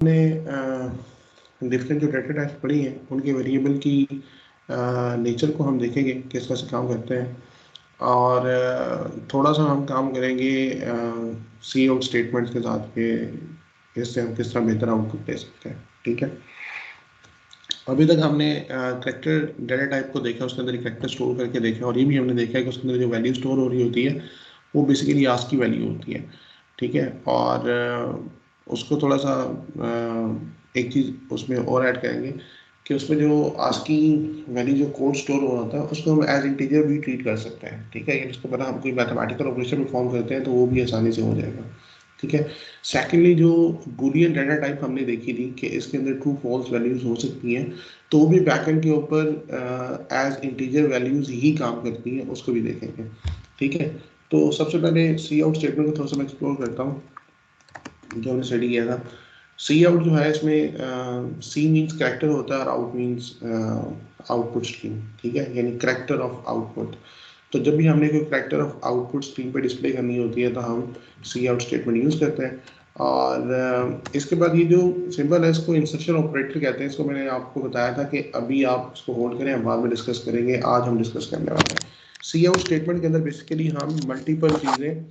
हमने डिफरेंट जो data types पढ़ी हैं उनके वेरिएबल की नेचर को हम देखेंगे किस तरह से काम करते हैं, और थोड़ा सा हम काम करेंगे सी आउट स्टेटमेंट्स के साथ के इससे हम किस तरह बेहतर आउटपुट दे सकते हैं। ठीक है, अभी तक हमने करेक्टर डेटा टाइप को देखा, उसके अंदर करेक्टर स्टोर करके देखा, और ये भी हमने देखा है कि उसके अंदर जो वैल्यू स्टोर हो रही होती है वो बेसिकली आस्क की वैल्यू होती है। ठीक है, और उसको थोड़ा सा एक चीज़ उसमें और ऐड करेंगे कि उसमें जो आस्की वैल्यू जो कोड स्टोर हो रहा था उसको हम एज इंटीजर भी ट्रीट कर सकते हैं। ठीक है, ये उसको पता हम कोई मैथमेटिकल ऑपरेशन परफॉर्म करते हैं तो वो भी आसानी से हो जाएगा। ठीक है, सेकेंडली जो बूलियन डाटा टाइप हमने देखी थी कि इसके अंदर ट्रू फॉल्स वैल्यूज हो सकती हैं, तो वो भी बैकएंड के ऊपर एज इंटीजर वैल्यूज ही काम करती हैं, उसको भी देखेंगे। ठीक है, तो सबसे पहले सी आउट स्टेटमेंट को थोड़ा सा मैं एक्सप्लोर करता हूँ जो हमने स्टडी किया था। सी आउट जो है इसमें सी मीन्स करेक्टर होता है और आउट मीन्स आउटपुट स्ट्रीम। ठीक है, यानी करेक्टर ऑफ आउटपुट। तो जब भी हमने कोई करेक्टर ऑफ आउटपुट स्क्रीन पे डिस्प्ले करनी होती है तो हम सी आउट स्टेटमेंट यूज़ करते हैं। और इसके बाद ये जो सिंबल है इसको इंसर्शन ऑपरेटर कहते हैं। इसको मैंने आपको बताया था कि अभी आप इसको होल्ड करें, हम बाद में डिस्कस करेंगे, आज हम डिस्कस करने वाले हैं। सी आउट स्टेटमेंट के अंदर बेसिकली हम मल्टीपल चीज़ें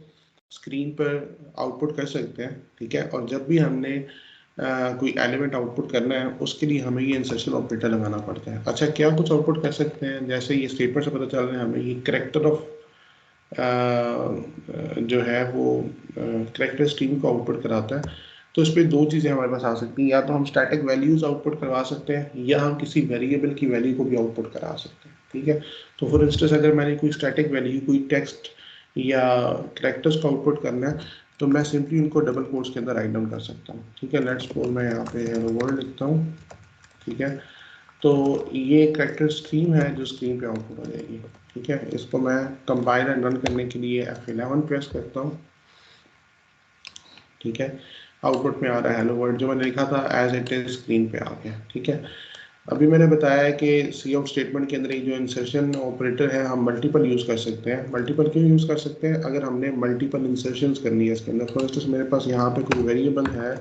स्क्रीन पर आउटपुट कर सकते हैं। ठीक है, और जब भी हमने कोई एलिमेंट आउटपुट करना है उसके लिए हमें ये इंसर्शन ऑपरेटर लगाना पड़ता है। अच्छा, क्या कुछ आउटपुट कर सकते हैं, जैसे ये स्टेटमेंट से पता चल रहा है हमें ये करेक्टर ऑफ जो है वो करेक्टर स्ट्रीम को आउटपुट कराता है। तो इस पर दो चीज़ें हमारे पास आ सकती हैं, या तो हम स्टैटिक वैल्यूज आउटपुट करवा सकते हैं या हम किसी वेरिएबल की वैल्यू को भी आउटपुट करा सकते हैं। ठीक है, तो फॉर इंस्टेंस अगर मैंने कोई स्टैटिक वैल्यू, कोई टेक्स्ट या करेक्टर्स को आउटपुट करना है तो मैं सिंपली उनको डबल कोट्स के अंदर राइट डाउन कर सकता हूँ। ठीक है, लेट्स सपोज मैं यहाँ पे हेलो वर्ल्ड लिखता हूँ। ठीक है, तो ये करेक्टर स्ट्रीम है जो स्क्रीन पे आउटपुट हो जाएगी। ठीक है, इसको मैं कंपाइल एंड रन करने के लिए F11 प्रेस करता हूँ। ठीक है, आउटपुट में आ रहा है हेलो वर्ल्ड, जो मैंने लिखा था एज इट इज स्क्रीन पे आ गया। ठीक है, अभी मैंने बताया है कि सी आउट स्टेटमेंट के अंदर जो इंसर्शन ऑपरेटर है हम मल्टीपल यूज़ कर सकते हैं। मल्टीपल क्यों यूज़ कर सकते हैं? अगर हमने मल्टीपल इंसर्शंस करनी है इसके अंदर। फॉर इंस्टेंस मेरे पास यहाँ पे कोई वेरिएबल है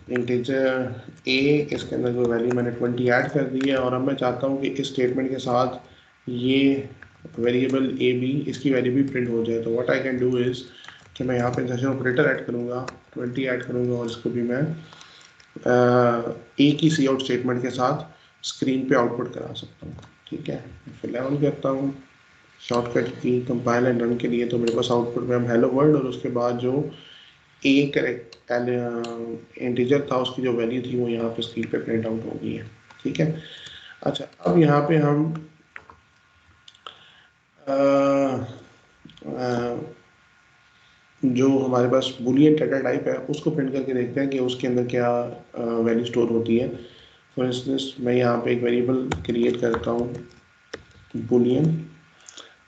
इंटीजर ए, इसके अंदर जो वैल्यू मैंने 20 ऐड कर दी है, और अब मैं चाहता हूँ कि इस स्टेटमेंट के साथ ये वेरिएबल ए बी, इसकी वैल्यू भी प्रिंट हो जाए। तो what I can do is कि मैं यहाँ पे इंसर्शन ऑपरेटर ऐड करूँगा, 20 ऐड करूँगा, और इसको भी मैं एक ही सी आउट स्टेटमेंट के साथ स्क्रीन पे आउटपुट करा सकता हूँ। ठीक है, फिर 11 करता हूँ, शॉर्टकट की कंपाइल एंड रन के लिए, तो मेरे पास आउटपुट में हम हेलो वर्ल्ड, और उसके बाद जो ए करेक्ट इंटीजर था उसकी जो वैल्यू थी वो यहाँ पे स्क्रीन पे प्रिंट आउट हो गई है। ठीक है, अच्छा अब यहाँ पे हम जो हमारे पास बुलियन डेटा टाइप है उसको प्रिंट करके देखते हैं कि उसके अंदर क्या वैल्यू स्टोर होती है। फॉर इंस्टेंस मैं यहाँ पे एक वेरिएबल क्रिएट करता हूँ बुलियन,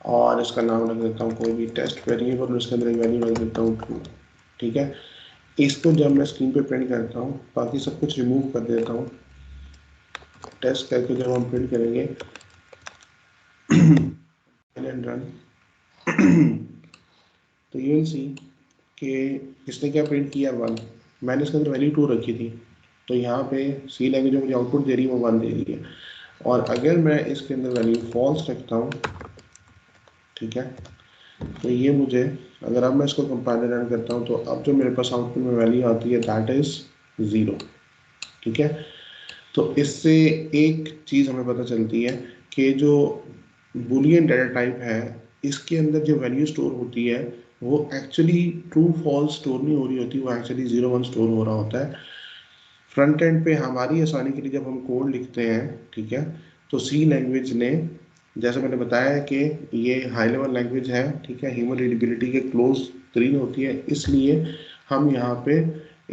और इसका नाम रख देता हूँ कोई भी टेस्ट वेरिएबल, और इसके अंदर एक वैल्यू रख देता हूँ ट्रू। ठीक है, इसको जब मैं स्क्रीन पे प्रिंट करता हूँ बाकी सब कुछ रिमूव कर देता हूँ, टेस्ट करके जब हम प्रिंट करेंगे रन तो यू विल सी कि इसने क्या प्रिंट किया 1। मैंने इसके अंदर वैल्यू 2 रखी थी, तो यहाँ पे सी लैंग्वेज जो मुझे आउटपुट दे रही है वो 1 दे रही है। और अगर मैं इसके अंदर वैल्यू फॉल्स रखता हूँ, ठीक है, तो ये मुझे, अगर अब मैं इसको कंपाइलर रन करता हूँ तो अब जो मेरे पास आउटपुट में वैल्यू आती है दैट इज 0। ठीक है, तो इससे एक चीज़ हमें पता चलती है कि जो बुलियन डेटा टाइप है इसके अंदर जो वैल्यू स्टोर होती है वो एक्चुअली ट्रू फॉल्स स्टोर नहीं हो रही होती, वो एक्चुअली 0 1 स्टोर हो रहा होता है। फ्रंट एंड पे हमारी आसानी के लिए जब हम कोड लिखते हैं, ठीक है, तो सी लैंग्वेज ने, जैसे मैंने बताया है कि ये हाई लेवल लैंग्वेज है, ठीक है, ह्यूमन रीडेबिलिटी के क्लोज तरीन होती है, इसलिए हम यहाँ पे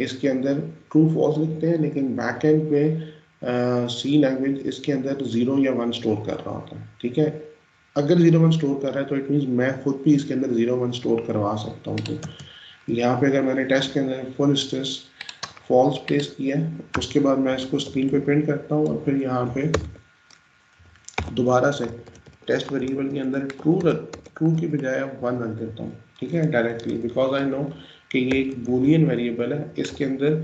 इसके अंदर ट्रू फॉल्स लिखते हैं, लेकिन बैक एंड पे सी लैंग्वेज इसके अंदर 0 या 1 स्टोर कर रहा होता है। ठीक है, अगर 0 1 स्टोर कर रहा है तो इट मीन्स मैं खुद भी इसके अंदर 0 1 स्टोर करवा सकता हूँ। तो यहाँ पे अगर मैंने टेस्ट के अंदर फॉर इंस्टेंस फॉल्स प्लेस किया है, उसके बाद मैं इसको स्क्रीन पे प्रिंट करता हूँ, और फिर यहाँ पे दोबारा से टेस्ट वेरिएबल के अंदर ट्रू की बजाय 1 रख देता हूँ। ठीक है, डायरेक्टली, बिकॉज आई नो कि ये एक बूलियन वेरिएबल है, इसके अंदर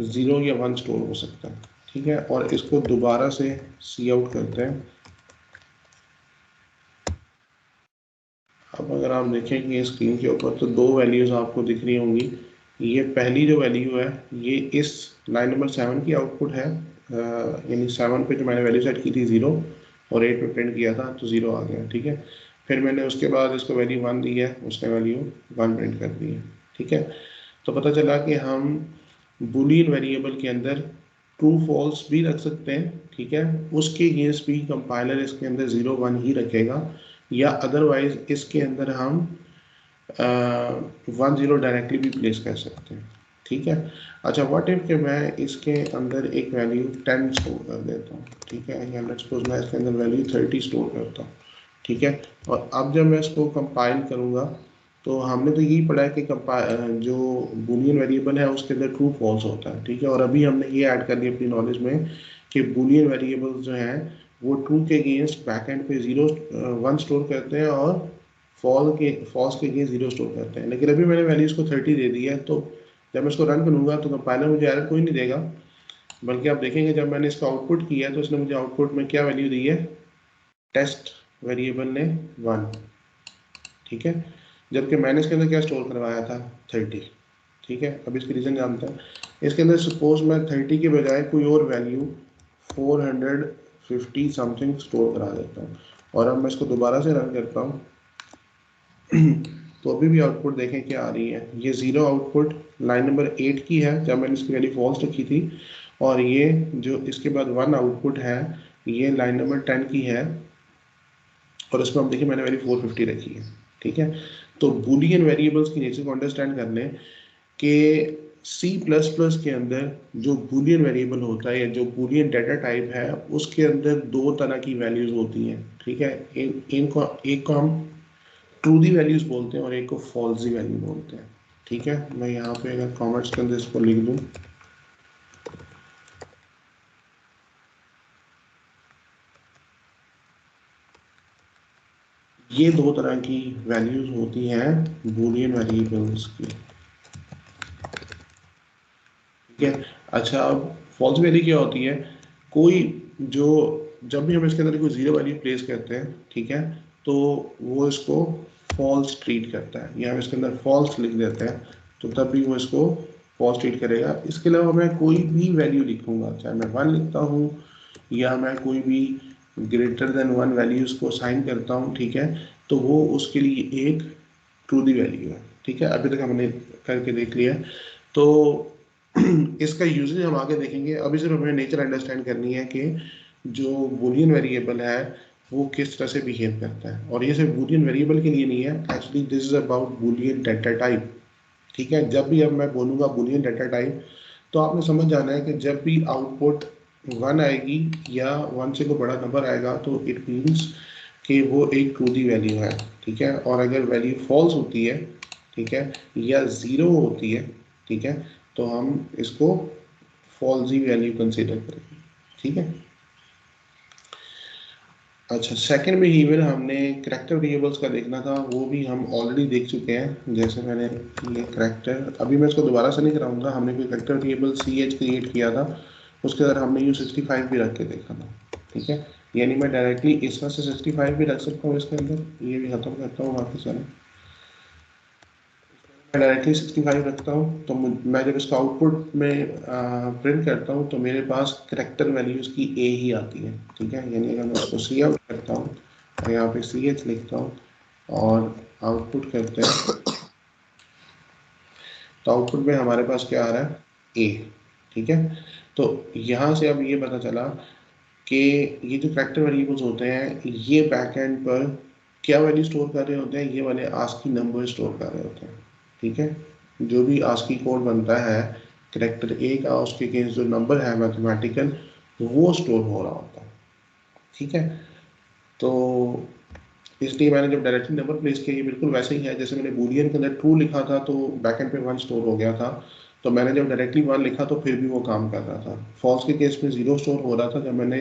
0 या 1 स्टोर हो सकता है, ठीक है। और इसको दोबारा से सी आउट करते हैं। अब अगर आप देखेंगे स्क्रीन के ऊपर तो दो वैल्यूज आपको दिख रही होंगी। ये पहली जो वैल्यू है ये इस लाइन नंबर 7 की आउटपुट है, यानी 7 पे जो मैंने वैल्यू सेट की थी 0 और 8 पे प्रिंट किया था तो 0 आ गया, ठीक है। फिर मैंने उसके बाद इसको वैल्यू 1 दी है, उसने वैल्यू 1 प्रिंट कर दी है, ठीक है। तो पता चला कि हम बूलियन वेरिएबल के अंदर ट्रू फॉल्स भी रख सकते हैं, ठीक है। उसके अगेंस्ट भी कंपाइलर इसके अंदर 0 1 ही रखेगा, या अदरवाइज इसके अंदर हम 1 0 डायरेक्टली भी प्लेस कर सकते हैं, ठीक है। अच्छा, व्हाट इफ कि मैं इसके अंदर एक वैल्यू 10 स्टोर कर देता हूँ, ठीक है, या लेट्स सपोज मैं इसके अंदर वैल्यू 30 स्टोर करता हूँ, ठीक है। और अब जब मैं इसको कंपाइल करूँगा तो हमने तो यही पढ़ा है कि जो बूलियन वेरिएबल है उसके अंदर ट्रू फॉल्स होता है, ठीक है। और अभी हमने ये ऐड कर लिया अपनी नॉलेज में कि बूलियन वेरिएबल्स जो हैं वो ट्रू के अगेंस्ट बैकएंड पे 0 1 स्टोर करते हैं और फॉल्स के अगेंस्ट 0 स्टोर करते हैं। लेकिन अभी मैंने वैल्यू इसको 30 दे दी है, तो जब मैं इसको रन करूँगा तो कंपाइलर मुझे एरर कोई नहीं देगा, बल्कि आप देखेंगे जब मैंने इसका आउटपुट किया तो इसने मुझे आउटपुट में क्या वैल्यू दी है, टेस्ट वेरिएबल ने 1, ठीक है। जबकि मैंने इसके अंदर क्या स्टोर करवाया था, 30, ठीक है। अब इसकी रीज़न जानते हैं। इसके अंदर सपोज मैं 30 के बजाय कोई और वैल्यू 450 समथिंग स्टोर करा देता हूँ, और अब मैं इसको दोबारा से रन करता हूँ तो अभी भी आउटपुट देखें क्या आ रही है। ये 0 आउटपुट लाइन नंबर 8 की है जब मैंने इसकी वैल्यू फॉल्स रखी थी, और ये जो इसके बाद 1 आउटपुट है ये लाइन नंबर 10 की है, और इसमें हम देखिए मैंने वैल्यू 450 रखी है, ठीक है। तो बूलियन वेरिएबल्स की नेचर को अंडरस्टैंड कर लें कि C++ के अंदर जो बूलियन वेरिएबल होता है या जो बूलियन डाटा टाइप है उसके अंदर दो तरह की वैल्यूज होती हैं, ठीक है। एक को हम ट्रू दी वैल्यूज बोलते हैं और एक को फॉल्स दी वैल्यू बोलते हैं, ठीक है। मैं यहाँ पे अगर कमेंट्स के अंदर इसको लिख दूँ, ये दो तरह की वैल्यूज होती हैं बूलियन वेरिएबल्स की, ठीक है। अच्छा, अब फॉल्स वैल्यू क्या होती है, कोई जो जब भी हम इसके अंदर कोई 0 वैल्यू प्लेस करते हैं, ठीक है, तो वो इसको फॉल्स ट्रीट करता है, या हम इसके अंदर फॉल्स लिख देते हैं तो तब भी वो इसको फॉल्स ट्रीट करेगा। इसके अलावा मैं कोई भी वैल्यू लिखूंगा, चाहे मैं 1 लिखता हूँ या मैं कोई भी ग्रेटर देन 1 वैल्यूज को साइन करता हूँ, ठीक है, तो वो उसके लिए एक ट्रू दी वैल्यू है, ठीक है। अभी तक हमने करके देख लिया। तो इसका यूजेज हम आगे देखेंगे, अभी सिर्फ हमें नेचर अंडरस्टैंड करनी है कि जो बूलियन वेरिएबल है वो किस तरह से बिहेव करता है। और ये सिर्फ बूलियन वेरिएबल के लिए नहीं है, actually this is about Boolean data type, ठीक है। जब भी अब मैं बोलूँगा बूलियन डाटा टाइप तो आपने समझ जाना है कि जब भी आउटपुट 1 आएगी या 1 से कोई बड़ा नंबर आएगा तो इट मीन्स कि वो एक ट्रू दी वैल्यू है, ठीक है। और अगर वैल्यू फॉल्स होती है, ठीक है, या 0 होती है, ठीक है, तो हम इसको फॉल्सी वैल्यू कंसीडर करेंगे, ठीक है। अच्छा, सेकंड बिहेवियर हमने करैक्टर वेरिएबल्स का देखना था, वो भी हम ऑलरेडी देख चुके हैं। जैसे मैंने ये करैक्टर, अभी मैं इसको दोबारा से नहीं कराऊंगा, हमने कोई करैक्टर वेरिएबल CH क्रिएट किया था, उसके अंदर हमने U65 भी रख के देखा था, ठीक है। यानी मैं डायरेक्टली इसमें से 65 भी रख सकता हूँ इसके अंदर, ये भी खत्म करता हूँ वापस आना, मैं डायरेक्टली 65 रखता हूँ तो मैं जब इसका आउटपुट में प्रिंट करता हूँ तो मेरे पास करैक्टर वैल्यूज़ की A ही आती है, ठीक है। यानी अगर मैं उसको सी आउट करता हूँ और यहाँ पे CH लिखता हूँ और आउटपुट करते हैं तो आउटपुट में हमारे पास क्या आ रहा है, A, ठीक है। तो यहाँ से अब ये पता चला कि ये जो करैक्टर वेरिएबल्स होते हैं ये बैकएंड पर क्या वैल्यू स्टोर कर रहे होते हैं, ये वाले आस्की नंबर स्टोर कर रहे होते हैं, ठीक है। जो भी आस्की कोड बनता है करैक्टर A का, उसके अगेंस्ट जो नंबर है मैथमेटिकल वो स्टोर हो रहा होता है, ठीक है। तो इसलिए मैंने जब डायरेक्टली नंबर प्लेस किया ये बिल्कुल वैसे ही है जैसे मैंने बूलियन के अंदर ट्रू लिखा था तो बैकएंड पे 1 स्टोर हो गया था, तो मैंने जब डायरेक्टली 1 लिखा तो फिर भी वो काम कर रहा था। फॉल्स के केस में 0 स्टोर हो रहा था, जब मैंने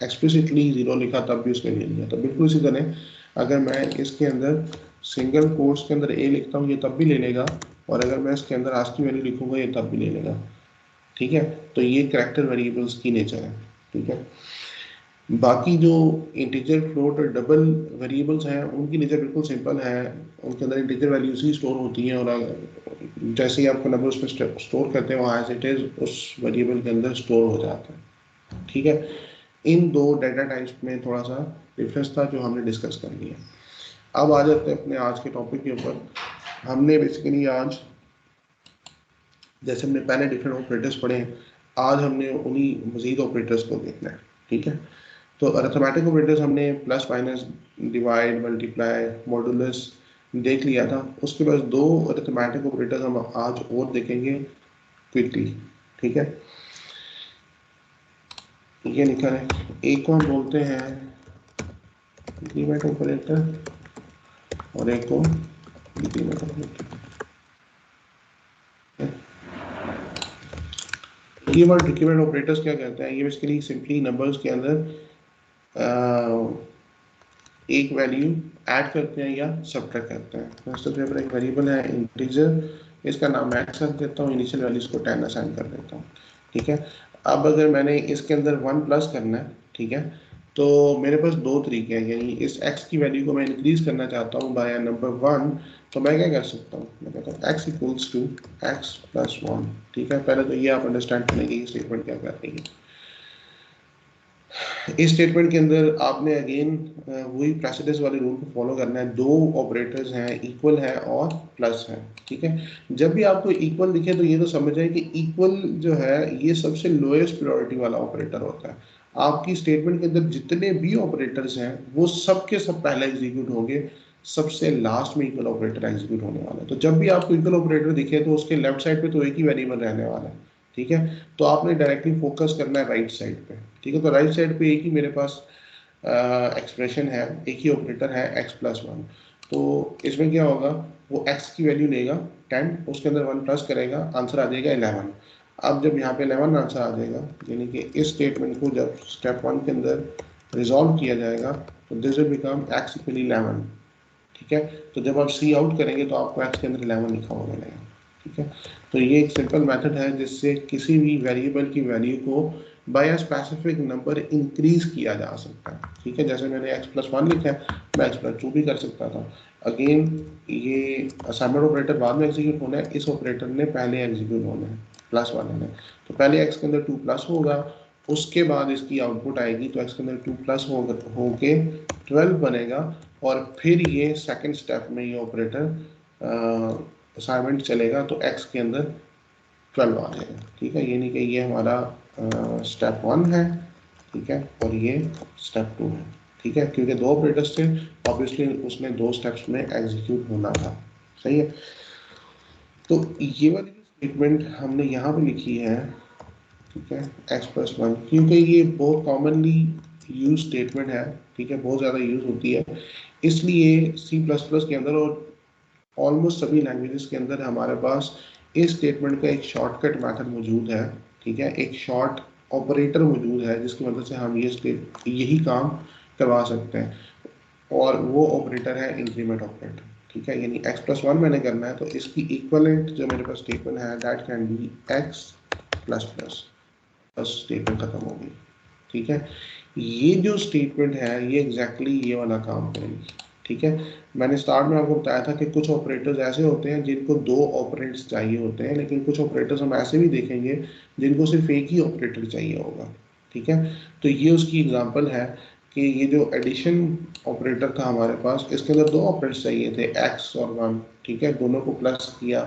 एक्सप्लिसिटली 0 लिखा तब भी उसने ले लिया। तो बिल्कुल इसी तरह अगर मैं इसके अंदर सिंगल कोट्स के अंदर A लिखता हूँ ये तब भी ले लेगा, और अगर मैं इसके अंदर आस्की वैल्यू लिखूंगा ये तब भी ले लेगा। ठीक है, तो ये कैरेक्टर वेरिएबल्स की नेचर है। ठीक है, बाकी जो इंटीजर, फ्लोट और डबल वेरिएबल्स हैं उनकी नेचर बिल्कुल सिंपल है। उनके अंदर इंटीजर वैल्यूज ही स्टोर होती हैं, और जैसे ही आपको नंबर उसमें स्टोर करते हैं वहाँ एज इट इज उस वेरिएबल के अंदर स्टोर हो जाता है। ठीक है, इन दो डेटा टाइप्स में थोड़ा सा डिफरेंस था जो हमने डिस्कस कर लिया। अब आ जाते हैं अपने आज के टॉपिक के ऊपर। हमने बेसिकली आज, जैसे हमने पहले डिफरेंट ऑपरेटर्स पढ़े हैं, आज हमने उन्हीं मजीद ऑपरेटर्स को देखना है। ठीक है, तो अरिथमेटिक ऑपरेटर्स हमने plus minus, divide, multiply, modulus देख लिया था। उसके बाद दो अरिथमेटिक ऑपरेटर्स हम आज और देखेंगे क्विकली। ठीक है, ये लिखा है, एक को हम बोलते हैं इंक्रीमेंट ऑपरेटर और एक को डिक्रीमेंट ऑपरेटर। डिक्रीमेंट ऑपरेटर्स क्या कहते हैं, ये बेसिकली सिंपली नंबर्स के अंदर एक वैल्यू ऐड करते हैं या सब्ट्रैक्ट करते हैं। फर्स्ट पेपर एक वेरिएबल है इंटीजर, इसका नाम मैं एक्स रख देता हूँ, इनिशियल वैल्यूज को 10 असाइन कर देता हूँ। ठीक है, अब अगर मैंने इसके अंदर 1 प्लस करना है, ठीक है, तो मेरे पास दो तरीके हैं। यानी इस x की वैल्यू को मैं इंक्रीज करना चाहता हूँ बाय नंबर 1, तो मैं क्या कर सकता हूँ, मैं कहता हूँ x equals to x plus 1। ठीक है, पहले तो ये आप अंडरस्टैंड करेंगे ये स्टेटमेंट क्या कर रही है। इस स्टेटमेंट के अंदर आपने अगेन वही प्रेसिडेंस वाले रूल को फॉलो करना है। दो ऑपरेटर्स हैं, इक्वल है और प्लस है। ठीक है, जब भी आपको इक्वल दिखे तो ये तो समझ जाए कि इक्वल जो है ये सबसे लोएस्ट प्रायोरिटी वाला ऑपरेटर होता है। आपकी स्टेटमेंट के अंदर जितने भी ऑपरेटर्स हैं वो सब के सब पहले एग्जीक्यूट होंगे, सबसे लास्ट में इक्वल ऑपरेटर एग्जीक्यूट होने वाला है। तो जब भी आपको इक्वल ऑपरेटर दिखे तो उसके लेफ्ट साइड पे तो एक ही वेरिएबल रहने वाला है। ठीक है, तो आपने डायरेक्टली फोकस करना है राइट साइड पे। ठीक है, तो राइट साइड पे एक ही मेरे पास एक्सप्रेशन है, एक ही ऑपरेटर है x प्लस 1। तो इसमें क्या होगा, वो x की वैल्यू लेगा 10, उसके अंदर 1 प्लस करेगा, आंसर आ जाएगा 11। अब जब यहाँ पे 11 आंसर आ जाएगा, यानी कि इस स्टेटमेंट को जब स्टेप 1 के अंदर रिजॉल्व किया जाएगा तो this will become x equal 11। ठीक है, तो जब आप सी आउट करेंगे तो आपको x के अंदर 11 लिखा हुआ मिलेगा। ठीक है, तो ये एक सिंपल मेथड है जिससे किसी भी वेरिएबल की वैल्यू को by a specific number increase किया जा सकता है। ठीक है, जैसे मैंने x प्लस 1 लिखा है, मैं x प्लस 2 भी कर सकता था। अगेन ये असाइनमेंट ऑपरेटर बाद में एग्जीक्यूट होना है, इस ऑपरेटर ने पहले एग्जीक्यूट होना है प्लस वाले ने। तो पहले x के अंदर 2 प्लस होगा, उसके बाद इसकी आउटपुट आएगी, तो x के अंदर 2 प्लस होके 12 बनेगा, और फिर ये सेकंड स्टेप में ये ऑपरेटर असाइनमेंट चलेगा तो x के अंदर 12 आ जाएगा। ठीक है, यानी कि ये हमारा स्टेप 1 है। ठीक है, और ये स्टेप 2 है। ठीक है, क्योंकि दो ऑपरेटर्स थे, ऑब्वियसली उसने दो स्टेप्स में एग्जीक्यूट होना था। सही है, तो ये वाली स्टेटमेंट हमने यहाँ पे लिखी है। ठीक है, x प्लस 1, क्योंकि ये बहुत कॉमनली यूज स्टेटमेंट है। ठीक है, बहुत ज़्यादा यूज होती है, इसलिए सी प्लस प्लस के अंदर और ऑलमोस्ट सभी लैंग्वेजेस के अंदर हमारे पास इस स्टेटमेंट का एक शॉर्टकट मेथड मौजूद है। ठीक है, एक शॉर्ट ऑपरेटर मौजूद है जिसकी मदद से हम यही काम करवा सकते हैं, और वो ऑपरेटर है इंक्रीमेंट ऑपरेटर। ठीक है, यानी x प्लस 1 मैंने करना है तो इसकी इक्वलेंट जो मेरे पास स्टेटमेंट है that can be x plus plus, बस स्टेटमेंट खत्म हो गई। ठीक है, ये जो स्टेटमेंट है ये एग्जैक्टली ये वाला काम करेगी। ठीक है, मैंने स्टार्ट में आपको बताया था कि कुछ ऑपरेटर्स ऐसे होते हैं जिनको दो ऑपरेटर्स चाहिए होते हैं, लेकिन कुछ ऑपरेटर्स हम ऐसे भी देखेंगे जिनको सिर्फ एक ही ऑपरेटर चाहिए होगा। ठीक है, तो ये उसकी एग्जांपल है कि ये जो एडिशन ऑपरेटर था हमारे पास, इसके अंदर दो ऑपरेटर्स चाहिए थे x और 1। ठीक है, दोनों को प्लस किया।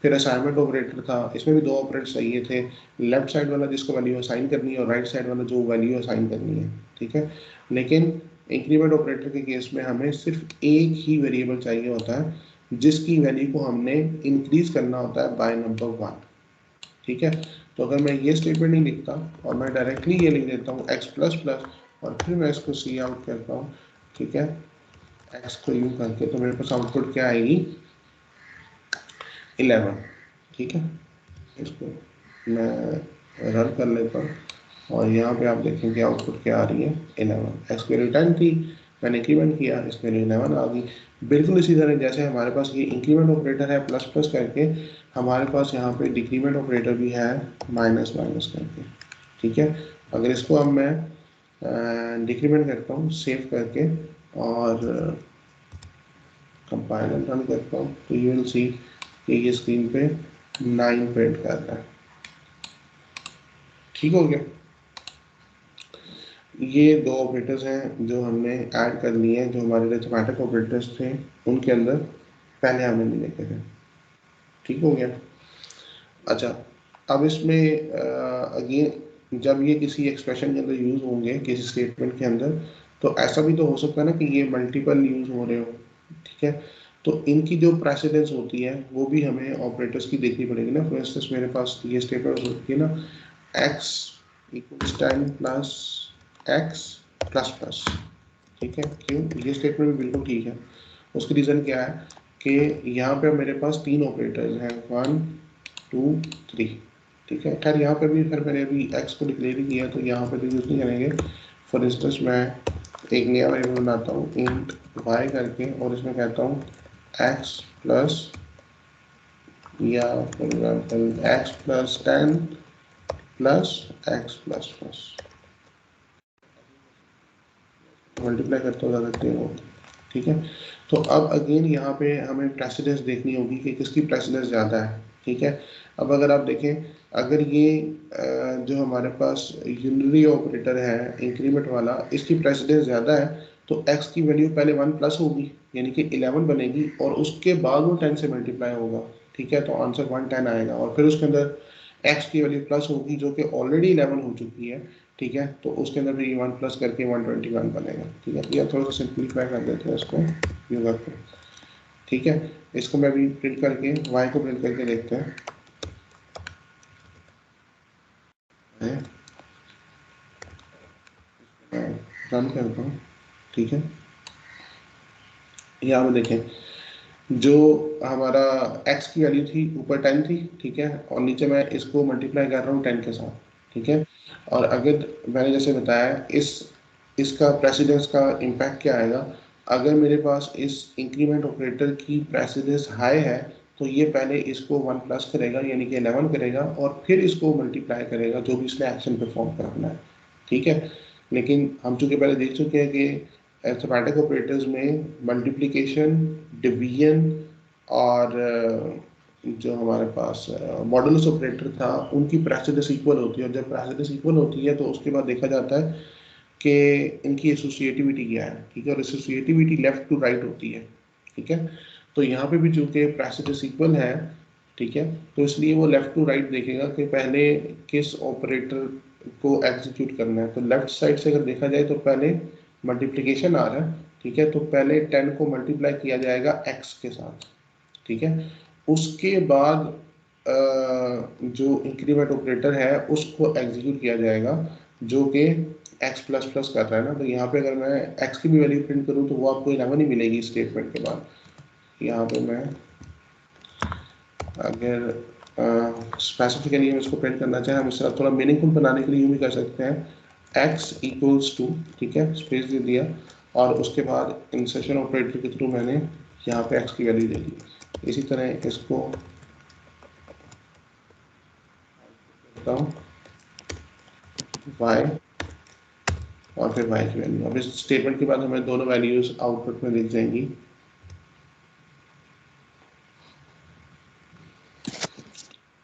फिर असाइनमेंट ऑपरेटर था, इसमें भी दो ऑपरेटर्स चाहिए थे, लेफ्ट साइड वाला जिसको वैल्यू असाइन करनी है और राइट साइड वाला जो वैल्यू असाइन करनी है। ठीक है, लेकिन इंक्रीमेंट ऑपरेटर के केस में हमें सिर्फ एक ही वेरिएबल चाहिए होता है जिसकी वैल्यू को हमने इंक्रीज करना होता है बाय नंबर 1। ठीक है, तो अगर मैं ये स्टेटमेंट नहीं लिखता और मैं डायरेक्टली ये लिख देता हूँ x प्लस प्लस और फिर मैं इसको सी आउट करता हूँ। ठीक है, x को यूं करके, तो मेरे पास आउटपुट क्या आएगी, 11। ठीक है, इसको मैं रन कर लेता हूँ और यहाँ पे आप देखेंगे आउटपुट क्या आ रही है, 11। x की वैल्यू 10 थी, मैंने इंक्रीमेंट किया, इसमें 11 आ गई। बिल्कुल इसी तरह जैसे हमारे पास ये इंक्रीमेंट ऑपरेटर है प्लस प्लस करके, हमारे पास यहाँ पे डिक्रीमेंट ऑपरेटर भी है माइनस माइनस करके। ठीक है, अगर इसको अब मैं डिक्रीमेंट करता हूँ सेव करके और कंपाइलर रन करता हूँ, तो यू विल सी कि ये स्क्रीन पे 9 प्रिंट कर रहा है। ठीक हो गया। ये दो ऑपरेटर्स हैं जो हमने ऐड कर लिए हैं, जो हमारे अरिथमेटिक ऑपरेटर्स थे उनके अंदर पहले हमने नहीं देखे थे। ठीक हो गया। अच्छा, अब इसमें अगेन जब ये किसी एक्सप्रेशन के अंदर यूज होंगे, किसी स्टेटमेंट के अंदर, तो ऐसा भी तो हो सकता है ना कि ये मल्टीपल यूज हो रहे हो। ठीक है, तो इनकी जो प्रेसिडेंस होती है वो भी हमें ऑपरेटर्स की देखनी पड़ेगी ना। फॉर इंस्टेंस मेरे पास ये स्टेटमेंट होती है ना, x equals 10 plus x plus plus. ठीक है, क्यों? ये स्टेटमेंट भी बिल्कुल ठीक है। उसकी रीज़न क्या है कि यहाँ पे मेरे पास तीन ऑपरेटर्स हैं, 1 2 3। ठीक है, खैर यहाँ पे भी फिर मैंने अभी x को डिक्लेयर ही किया, तो यहाँ पे तो यूज़ नहीं करेंगे। फॉर इंस्टेंस मैं एक नया वेरिएबल बनाता हूँ इंट y करके, और इसमें कहता हूँ x प्लस, या for example x plus 10 plus x plus plus, multiply करते हो ज़्यादा क्लियर होगा। ठीक है, तो अब अगेन यहाँ पे हमें प्रेसिडेंस देखनी होगी कि किसकी प्रेसिडेंस ज़्यादा है। ठीक है, अब अगर आप देखें, अगर ये जो हमारे पास यूनरी ऑपरेटर है इंक्रीमेंट वाला, इसकी प्रेसिडेंस ज़्यादा है, तो x की वैल्यू पहले 1 प्लस होगी, यानी कि 11 बनेगी, और उसके बाद वो 10 से मल्टीप्लाई होगा। ठीक है, तो आंसर 110 आएगा, और फिर उसके अंदर x की वैल्यू प्लस होगी जो कि ऑलरेडी 11 हो चुकी है। ठीक है, तो उसके अंदर भी 1 प्लस करके 121 बनेगा। ठीक है, या थोड़ा सा सिंप्लीफाई कर देते हैं इसको यू करके। ठीक है, इसको मैं भी प्रिंट करके y को प्रिंट करके देखते हैं। रन करता हूँ। ठीक है, यहाँ पे देखें, जो हमारा x की वैल्यू थी ऊपर 10 थी। ठीक है, और नीचे मैं इसको मल्टीप्लाई कर रहा हूँ 10 के साथ। ठीक है, और अगर मैंने जैसे बताया इसका प्रेसिडेंस का इम्पैक्ट क्या आएगा, अगर मेरे पास इस इंक्रीमेंट ऑपरेटर की प्रेसिडेंस हाई है, तो ये पहले इसको 1 प्लस करेगा, यानी कि 11 करेगा, और फिर इसको मल्टीप्लाई करेगा जो भी इसने एक्शन परफॉर्म करना है। ठीक है, लेकिन हम चूंकि पहले देख चुके हैं कि अरिथमेटिक ऑपरेटर्स में मल्टीप्लिकेशन, डिवीजन और जो हमारे पास मॉडुलस ऑपरेटर था, उनकी प्रेसिडेंस इक्वल होती है, और जब प्रेसिडेंस इक्वल होती है तो उसके बाद देखा जाता है कि इनकी एसोसिएटिविटी क्या है। ठीक है, और एसोसिएटिविटी लेफ्ट टू राइट होती है। ठीक है, तो यहाँ पे भी चूंकि प्रेसिडेंस इक्वल है, ठीक है, तो इसलिए वो लेफ्ट टू राइट देखेगा कि पहले किस ऑपरेटर को एग्जीक्यूट करना है। तो लेफ्ट साइड से अगर देखा जाए तो पहले मल्टीप्लिकेशन आ रहा है। ठीक है, तो पहले 10 को मल्टीप्लाई किया जाएगा x के साथ। ठीक है, उसके बाद जो इंक्रीमेंट ऑपरेटर है उसको एग्जीक्यूट किया जाएगा, जो कि x प्लस प्लस कर रहा है ना। तो यहाँ पे अगर मैं x की भी वैल्यू प्रिंट करूँ तो वो आपको 11 ही मिलेगी स्टेटमेंट के बाद। यहाँ पे मैं अगर स्पेसिफिकली हम इसको प्रिंट करना चाहें, हम इस तरह थोड़ा मीनिंगफुल बनाने के लिए यूँ भी कर सकते हैं, x इक्वल्स टू, ठीक है, स्पेस दे दिया, और उसके बाद इंसर्शन ऑपरेटर के थ्रू मैंने यहाँ पे x की वैल्यू दे दी। इसी तरह इसको करता हूँ y, और फिर y की वैल्यू। अब इस स्टेटमेंट के बाद हमें दोनों वैल्यूज आउटपुट में दिख जाएंगी।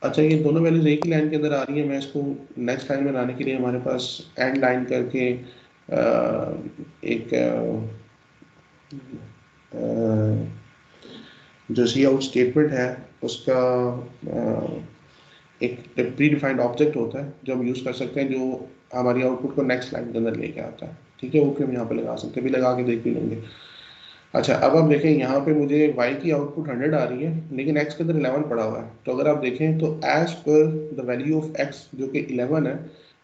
अच्छा, ये दोनों वैल्यूज एक ही लाइन के अंदर आ रही है। मैं इसको नेक्स्ट लाइन में लाने के लिए हमारे पास एंड लाइन करके एक जो सी आउट स्टेटमेंट है उसका एक प्री डिफाइंड ऑब्जेक्ट होता है जो हम यूज़ कर सकते हैं, जो हमारी आउटपुट को नेक्स्ट लाइन के अंदर लेके आता है। ठीक है, वो फिर हम यहाँ पे लगा सकते हैं, भी लगा के देख भी लेंगे। अच्छा, अब आप देखें यहाँ पे मुझे y की आउटपुट 100 आ रही है, लेकिन x के अंदर 11 पड़ा हुआ है। तो अगर आप देखें तो as per the value of x जो कि 11 है,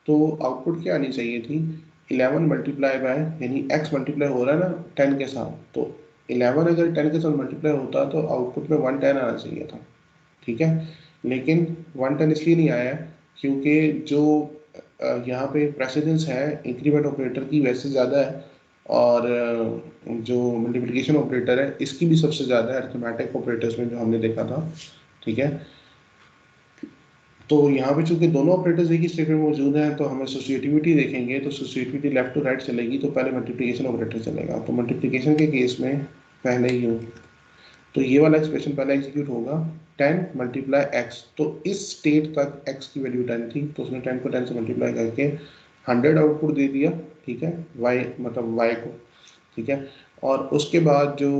तो आउटपुट क्या आनी चाहिए थी, 11 मल्टीप्लाई बाय, यानी x मल्टीप्लाई हो रहा है ना 10 के साथ, तो 11 अगर 10 के साथ मल्टीप्लाई होता तो आउटपुट में 110 आना चाहिए था। ठीक है, लेकिन 110 इसलिए नहीं आया क्योंकि जो यहाँ पे प्रेसिडेंस है इंक्रीमेंट ऑपरेटर की वैसे ज़्यादा है, और जो मल्टीप्लिकेशन ऑपरेटर है इसकी भी सबसे ज़्यादा है अरिथमेटिक ऑपरेटर्स में जो हमने देखा था। ठीक है, तो यहाँ पे चूंकि दोनों ऑपरेटर्स एक ही स्टेट में मौजूद हैं तो हम एसोसिएटिविटी देखेंगे, तो एसोसिएटिविटी लेफ्ट टू राइट चलेगी, तो पहले मल्टीप्लिकेशन ऑपरेटर चलेगा। तो मल्टीप्लिकेशन के केस में पहले ही हो, तो ये वाला एक्सप्रेशन पहले एग्जीक्यूट होगा 10 मल्टीप्लाई एक्स, तो इस स्टेट तक एक्स की वैल्यू 10 थी, तो उसने 10 को 10 से मल्टीप्लाई करके 100 आउटपुट दे दिया। ठीक है, वाई मतलब वाई को। ठीक है, और उसके बाद जो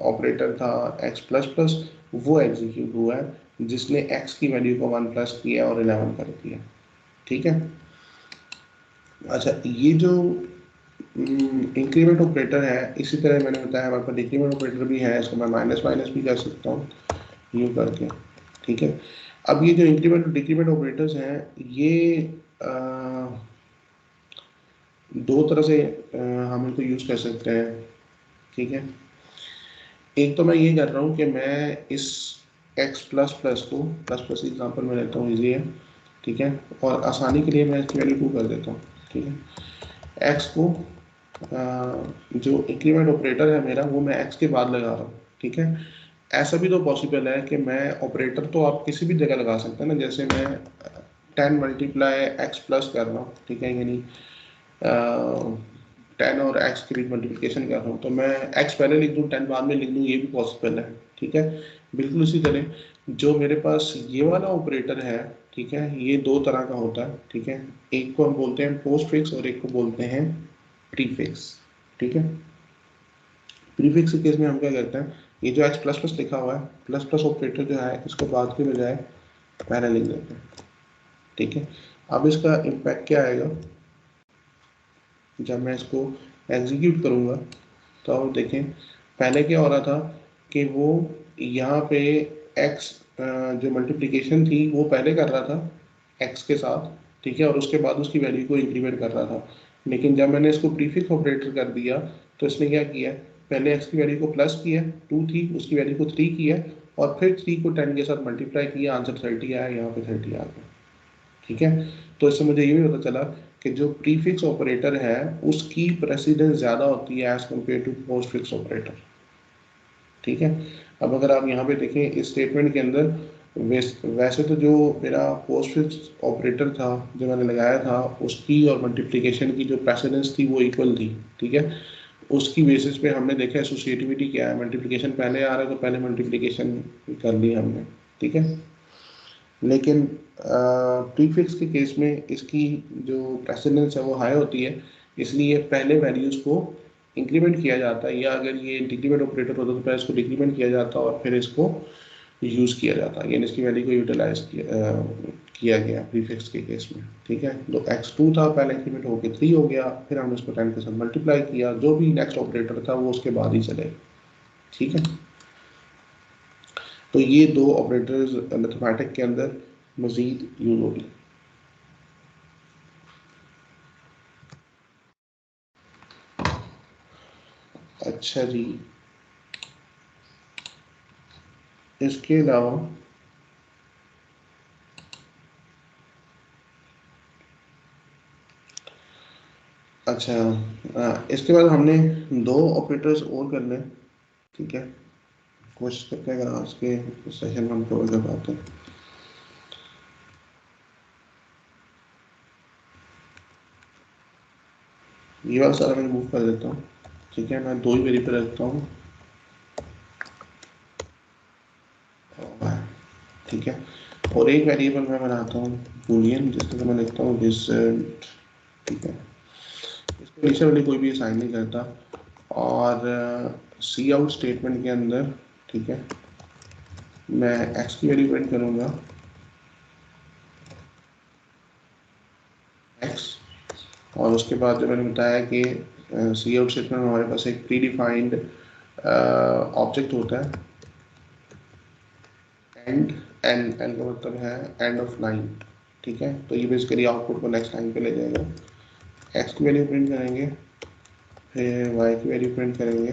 ऑपरेटर था एक्स प्लस प्लस वो एग्जीक्यूट हुआ है, जिसने एक्स की वैल्यू को 1 प्लस किया और 11 कर दिया। ठीक है, अच्छा ये जो इंक्रीमेंट ऑपरेटर है, इसी तरह मैंने बताया हमारे पास डिक्रीमेंट ऑपरेटर भी है, इसको मैं माइनस माइनस भी कर सकता हूँ यूँ करके। ठीक है, अब ये जो इंक्रीमेंट और डिक्रीमेंट ऑपरेटर्स हैं ये दो तरह से हम इनको यूज़ कर सकते हैं। ठीक है, एक तो मैं ये कर रहा हूँ कि मैं इस x प्लस प्लस को प्लस प्लस एग्जाम्पल में लेता हूँ, ईजी है। ठीक है, और आसानी के लिए मैं इसकी वैल्यू 2 कर देता हूँ। ठीक है, x को जो इंक्रीमेंट ऑपरेटर है मेरा वो मैं x के बाद लगा रहा हूँ। ठीक है, ऐसा भी तो पॉसिबल है कि मैं ऑपरेटर तो आप किसी भी जगह लगा सकते हैं ना, जैसे मैं 10 मल्टीप्लाई एक्स प्लस कर रहा हूँ। ठीक है, यानी 10 और एक्स के बीच मल्टीप्लिकेशन कर रहा हूँ, तो मैं एक्स पहले लिख दूँ 10 बाद में लिख दूँ, ये भी पॉसिबल है। ठीक है, बिल्कुल इसी तरह जो मेरे पास ये वाला ऑपरेटर है, ठीक है, ये दो तरह का होता है। ठीक है, एक को हम बोलते हैं पोस्ट फिक्स और एक को बोलते हैं प्रीफिक्स। ठीक है, प्रीफिक्स के केस में हम क्या करते हैं, ये जो एक्स प्लस प्लस लिखा हुआ है प्लस प्लस ऑपरेटर जो है इसको बाद के बजाय पहले लिख देते हैं। ठीक है, अब इसका इम्पैक्ट क्या आएगा जब मैं इसको एग्जीक्यूट करूँगा, तो आप देखें पहले क्या हो रहा था कि वो यहाँ पे x जो मल्टीप्लिकेशन थी वो पहले कर रहा था x के साथ। ठीक है, और उसके बाद उसकी वैल्यू को इंक्रीमेंट कर रहा था, लेकिन जब मैंने इसको प्रीफिक्स ऑपरेटर कर दिया तो इसने क्या किया, पहले x की वैल्यू को प्लस किया, 2 थी उसकी वैल्यू को 3 किया, और फिर 3 को 10 के साथ मल्टीप्लाई किया, आंसर 30 आया, यहाँ पे 30 आ गया। ठीक है, तो इससे मुझे ये भी पता चला कि जो प्रीफिक्स ऑपरेटर है उसकी प्रेसिडेंस ज़्यादा होती है as compared to postfix operator. ठीक है, अब अगर आप यहाँ पे देखें इस स्टेटमेंट के अंदर, वैसे तो जो मेरा पोस्ट फिक्स ऑपरेटर था जो मैंने लगाया था उसकी और मल्टीप्लिकेशन की जो प्रेसिडेंस थी वो इक्वल थी। ठीक है, उसकी बेसिस पे हमने देखा एसोसिएटिविटी क्या है, मल्टीप्लिकेशन पहले आ रहा है तो पहले मल्टीप्लिकेशन कर ली हमने। ठीक है, लेकिन प्रीफिक्स के केस में इसकी जो प्रेसिडेंस है वो हाई होती है, इसलिए पहले वैल्यूज़ को इंक्रीमेंट किया जाता है, या अगर ये डिक्रीमेंट ऑपरेटर होता तो पहले इसको डिक्रीमेंट किया जाता और फिर इसको यूज़ किया जाता, यानी इसकी वैल्यू को यूटिलाइज किया गया प्रीफिक्स के केस में। ठीक है, तो x2 था पहले इंक्रीमेंट होकर 3 हो गया, फिर हमने उसको 10 के साथ मल्टीप्लाई किया, जो भी नेक्स्ट ऑपरेटर था वो उसके बाद ही चले। ठीक है, तो ये दो ऑपरेटर्स मैथमेटिक के अंदर मजीद यूज होगी। अच्छा जी, इसके अलावा अच्छा इसके बाद हमने दो ऑपरेटर्स और कर लें। ठीक है, कोशिश करते हैं अगर आज के सेशन में हम कवर कर पाते हैं। ये वाला सारा मैं मूव कर देता हूँ। ठीक है, मैं दो ही वेरी पे रखता हूँ। ठीक है, और एक वेरिएबल मैं बनाता हूँ बूलियन, जिसको मैं लिखता हूँ रिजल्ट। ठीक है, इसको इनिशियली कोई भी असाइन नहीं करता, और सी आउट स्टेटमेंट के अंदर, ठीक है, मैं एक्स की वैल्यू प्रिंट करूँगा एक्स, और उसके बाद जो मैंने बताया कि सी आउट स्टेटमेंट में हमारे पास एक प्री डिफाइंड ऑब्जेक्ट होता है एंड, एंड का मतलब है एंड ऑफ लाइन। ठीक है, तो ये बेसिकली आउटपुट को नेक्स्ट लाइन पे ले जाएगा। एक्स की वैल्यू प्रिंट करेंगे, फिर वाई की वैल्यू प्रिंट करेंगे,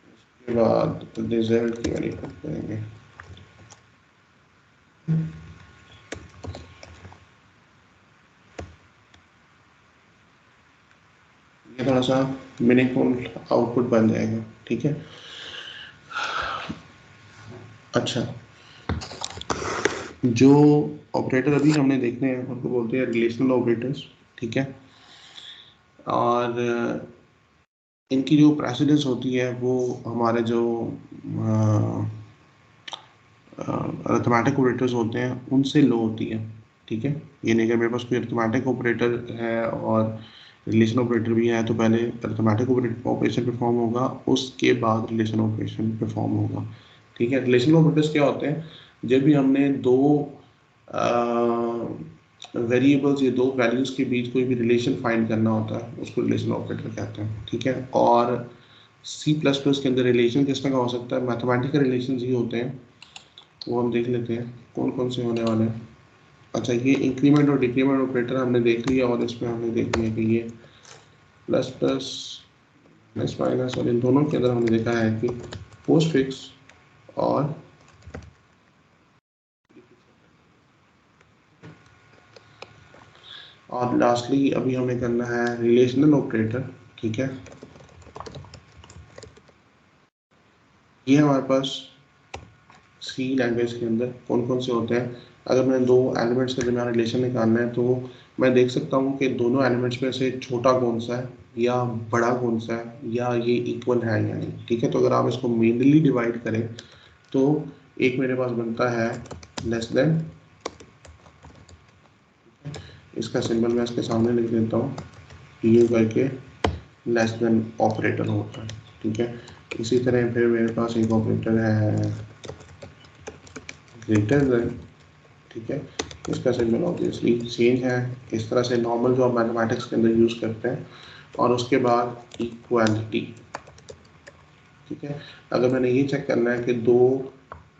उसके बाद रिजल्ट की वैल्यू प्रिंट करेंगे। थोड़ा सा मीनिंगफुल आउटपुट बन जाएगा। ठीक है, अच्छा, जो ऑपरेटर अभी हमने देखने हैं उनको बोलते हैं रिलेशनल ऑपरेटर्स। ठीक है, और इनकी जो प्रेसिडेंस होती है वो हमारे जो अरिथमेटिक ऑपरेटर्स होते हैं उनसे लो होती है। ठीक है, ये नहीं कि मेरे पास कोई अरिथमेटिक ऑपरेटर है और रिलेशन ऑपरेटर भी है तो पहले अरिथमेटिक ऑपरेशन परफॉर्म होगा, उसके बाद रिलेशन ऑपरेशन परफॉर्म होगा। ठीक है, रिलेशन ऑपरेटर्स क्या होते हैं, जब भी हमने दो वेरिएबल्स या दो वैल्यूज के बीच कोई भी रिलेशन फाइंड करना होता है उसको रिलेशन ऑपरेटर कहते हैं। ठीक है, और सी प्लस प्लस के अंदर रिलेशन किस तरह का हो सकता है, मैथमेटिकल रिलेशन ही होते हैं, वो हम देख लेते हैं कौन कौन से होने वाले हैं। अच्छा, ये इंक्रीमेंट और डिक्रीमेंट ऑपरेटर हमने देख लिया और इसमें हमने देख लिया कि ये प्लस प्लस माइनस माइनस, और इन दोनों के अंदर हमने देखा है कि पोस्ट फिक्स और लास्टली अभी हमें करना है रिलेशनल ऑपरेटर। ठीक है, ये हमारे पास सी लैंग्वेज के अंदर कौन कौन से होते हैं। अगर मैंने दो एलिमेंट्स के दरमियान रिलेशन निकालना है तो मैं देख सकता हूँ कि दोनों एलिमेंट्स में से छोटा कौन सा है या बड़ा कौन सा है या ये इक्वल है या नहीं। ठीक है, तो अगर आप इसको मेनली डिवाइड करें तो एक मेरे पास बनता है लेस देन, इसका सिंबल मैं इसके सामने लिख देता हूँ, यू करके लेस देन ऑपरेटर होता है। ठीक है, इसी तरह फिर मेरे पास एक ऑपरेटर है ग्रेटर देन। ठीक है, इसका सिंबल ऑब्वियसली चेंज है, इस तरह से नॉर्मल जो आप मैथमेटिक्स के अंदर यूज़ करते हैं। और उसके बाद इक्वालिटी। ठीक है, अगर मैंने ये चेक करना है कि दो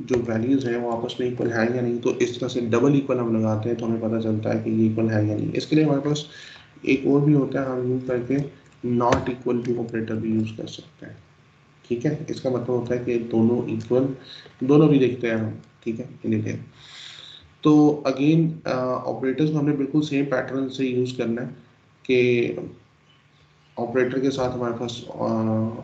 जो वैल्यूज़ हैं वो आपस में इक्वल हैं या नहीं, तो इस तरह से डबल इक्वल हम लगाते हैं तो हमें पता चलता है कि ये इक्वल है या नहीं। इसके लिए हमारे पास एक और भी होता है, हम यूज़ करके नॉट इक्वल टू ऑपरेटर भी यूज़ कर सकते हैं। ठीक है, इसका मतलब होता है कि दोनों इक्वल, दोनों भी देखते हैं हम। ठीक है, इन डिटेल। तो अगेन ऑपरेटर्स को हमने बिल्कुल सेम पैटर्न से यूज़ करना है कि ऑपरेटर के साथ हमारे पास